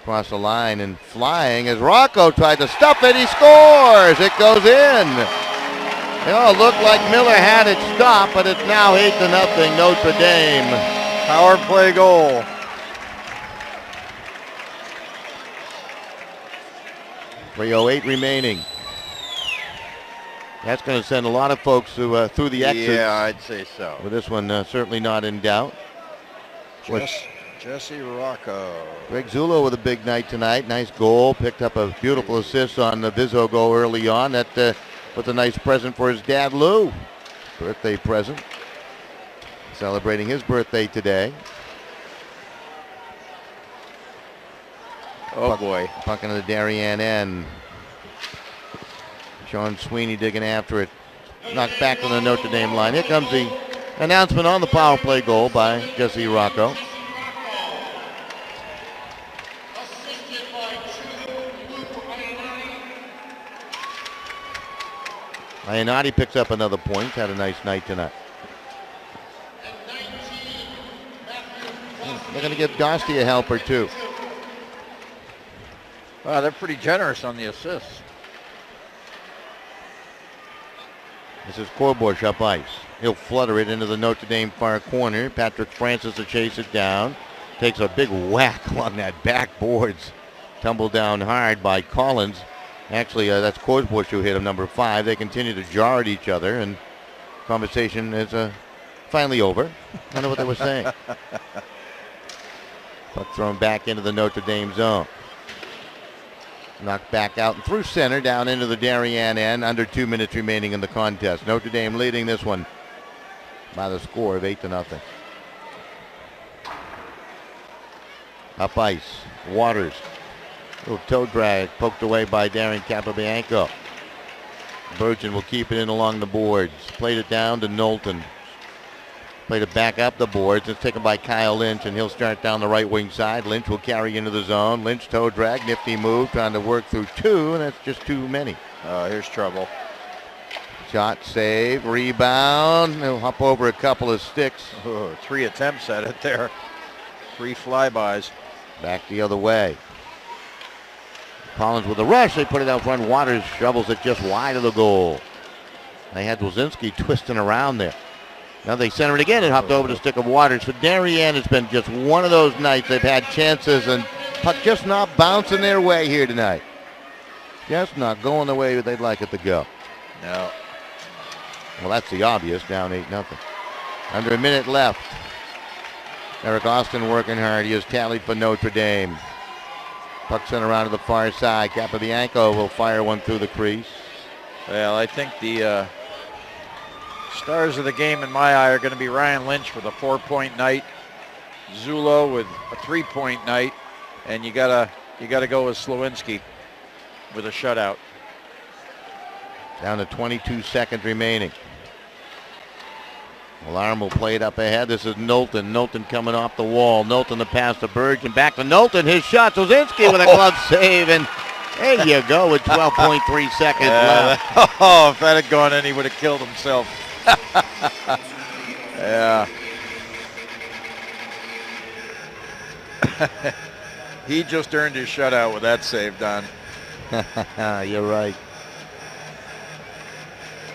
Across the line and flying as Rocco tried to stuff it. He scores. It goes in. It looked like Miller had it stopped, but it's now 8-0 Notre Dame. Power play goal. .308 remaining. That's going to send a lot of folks through the exits. Yeah, I'd say so. With this one certainly not in doubt. Jesse Rocco. Greg Zullo with a big night tonight. Nice goal. Picked up a beautiful assist on the Vizzo goal early on. That was a nice present for his dad, Lou. Birthday present. Celebrating his birthday today. Oh, boy. Puck into the Darien end. Sean Sweeney digging after it. Knocked back to the Notre Dame line. Here comes the announcement on the power play goal by Jesse Rocco. Iannotti picks up another point. Had a nice night tonight. They're going to give Dosti a helper, too. Wow, they're pretty generous on the assists. This is Corbush up ice. He'll flutter it into the Notre Dame far corner. Patrick Francis to chase it down. Takes a big whack along that backboards. Tumbled down hard by Collins. Actually, that's Corbush who hit him, number 5. They continue to jar at each other, and conversation is finally over. I don't know what they were saying. Puck thrown back into the Notre Dame zone. Knocked back out and through center down into the Darien end. Under 2 minutes remaining in the contest. Notre Dame leading this one by the score of 8-0. Up ice. Waters. Little toe drag poked away by Darren Capobianco. Burgeon will keep it in along the boards. Played it down to Knowlton. Played it back up the boards. It's taken by Kyle Lynch, and he'll start down the right wing side. Lynch will carry into the zone. Lynch toe drag, nifty move, trying to work through 2, and that's just too many. Here's trouble. Shot, save, rebound. He'll hop over a couple of sticks. 3 attempts at it there. 3 flybys. Back the other way. Collins with a rush. They put it out front. Waters shovels it just wide of the goal. They had Wozinski twisting around there. Now they center it again and hopped over the stick of Waters. For Darien, it's been just one of those nights. They've had chances and puck just not bouncing their way here tonight. Just not going the way they'd like it to go. No. Well, that's the obvious. Down 8-0. Under a minute left. Eric Austin working hard. He has tallied for Notre Dame. Puck sent around to the far side. Capobianco will fire one through the crease. Well, I think the stars of the game in my eye are going to be Ryan Lynch with a 4-point night, Zullo with a 3-point night, and you gotta go with Slowinski with a shutout. Down to 22 seconds remaining. Alarm will play it up ahead. This is Knowlton. Knowlton coming off the wall. Knowlton the pass to Burge and back to Knowlton. His shot. Wozinski with a glove save, and there you go with 12.3 seconds left. If that had gone in, he would have killed himself. Yeah. He just earned his shutout with that save, Don. You're right.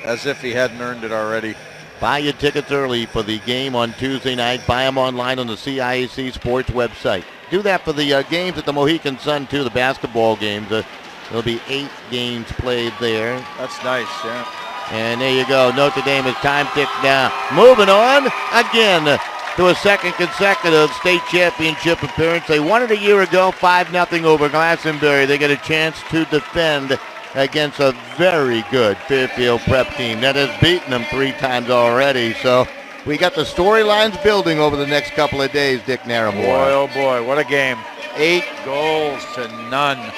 As if he hadn't earned it already. Buy your tickets early for the game on Tuesday night. Buy them online on the CIAC Sports website. Do that for the games at the Mohegan Sun, too, the basketball games. There'll be 8 games played there. That's nice, yeah. And there you go. Notre Dame as time ticks down. Moving on again. to a second consecutive state championship appearance. They won it a year ago, 5-0 over Glastonbury. They get a chance to defend against a very good Fairfield Prep team that has beaten them 3 times already. So we got the storylines building over the next couple of days, Dick Naramore. Boy, oh boy, what a game. 8 goals to none.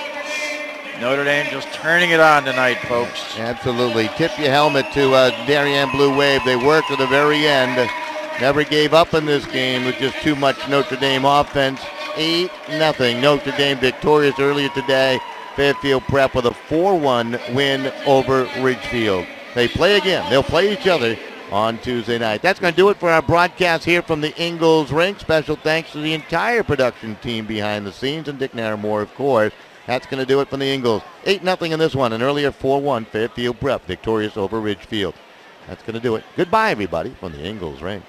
Notre Dame just turning it on tonight, folks. Absolutely. Tip your helmet to Darien Blue Wave. They worked to the very end. Never gave up in this game with just too much Notre Dame offense. 8-0. Notre Dame victorious earlier today. Fairfield Prep with a 4-1 win over Ridgefield. They play again. They'll play each other on Tuesday night. That's going to do it for our broadcast here from the Ingalls Rink. Special thanks to the entire production team behind the scenes and Dick Naramore, of course. That's going to do it from the Ingalls. 8-0 in this one. An earlier 4-1 Fairfield Prep victorious over Ridgefield. That's going to do it. Goodbye, everybody, from the Ingalls Rink.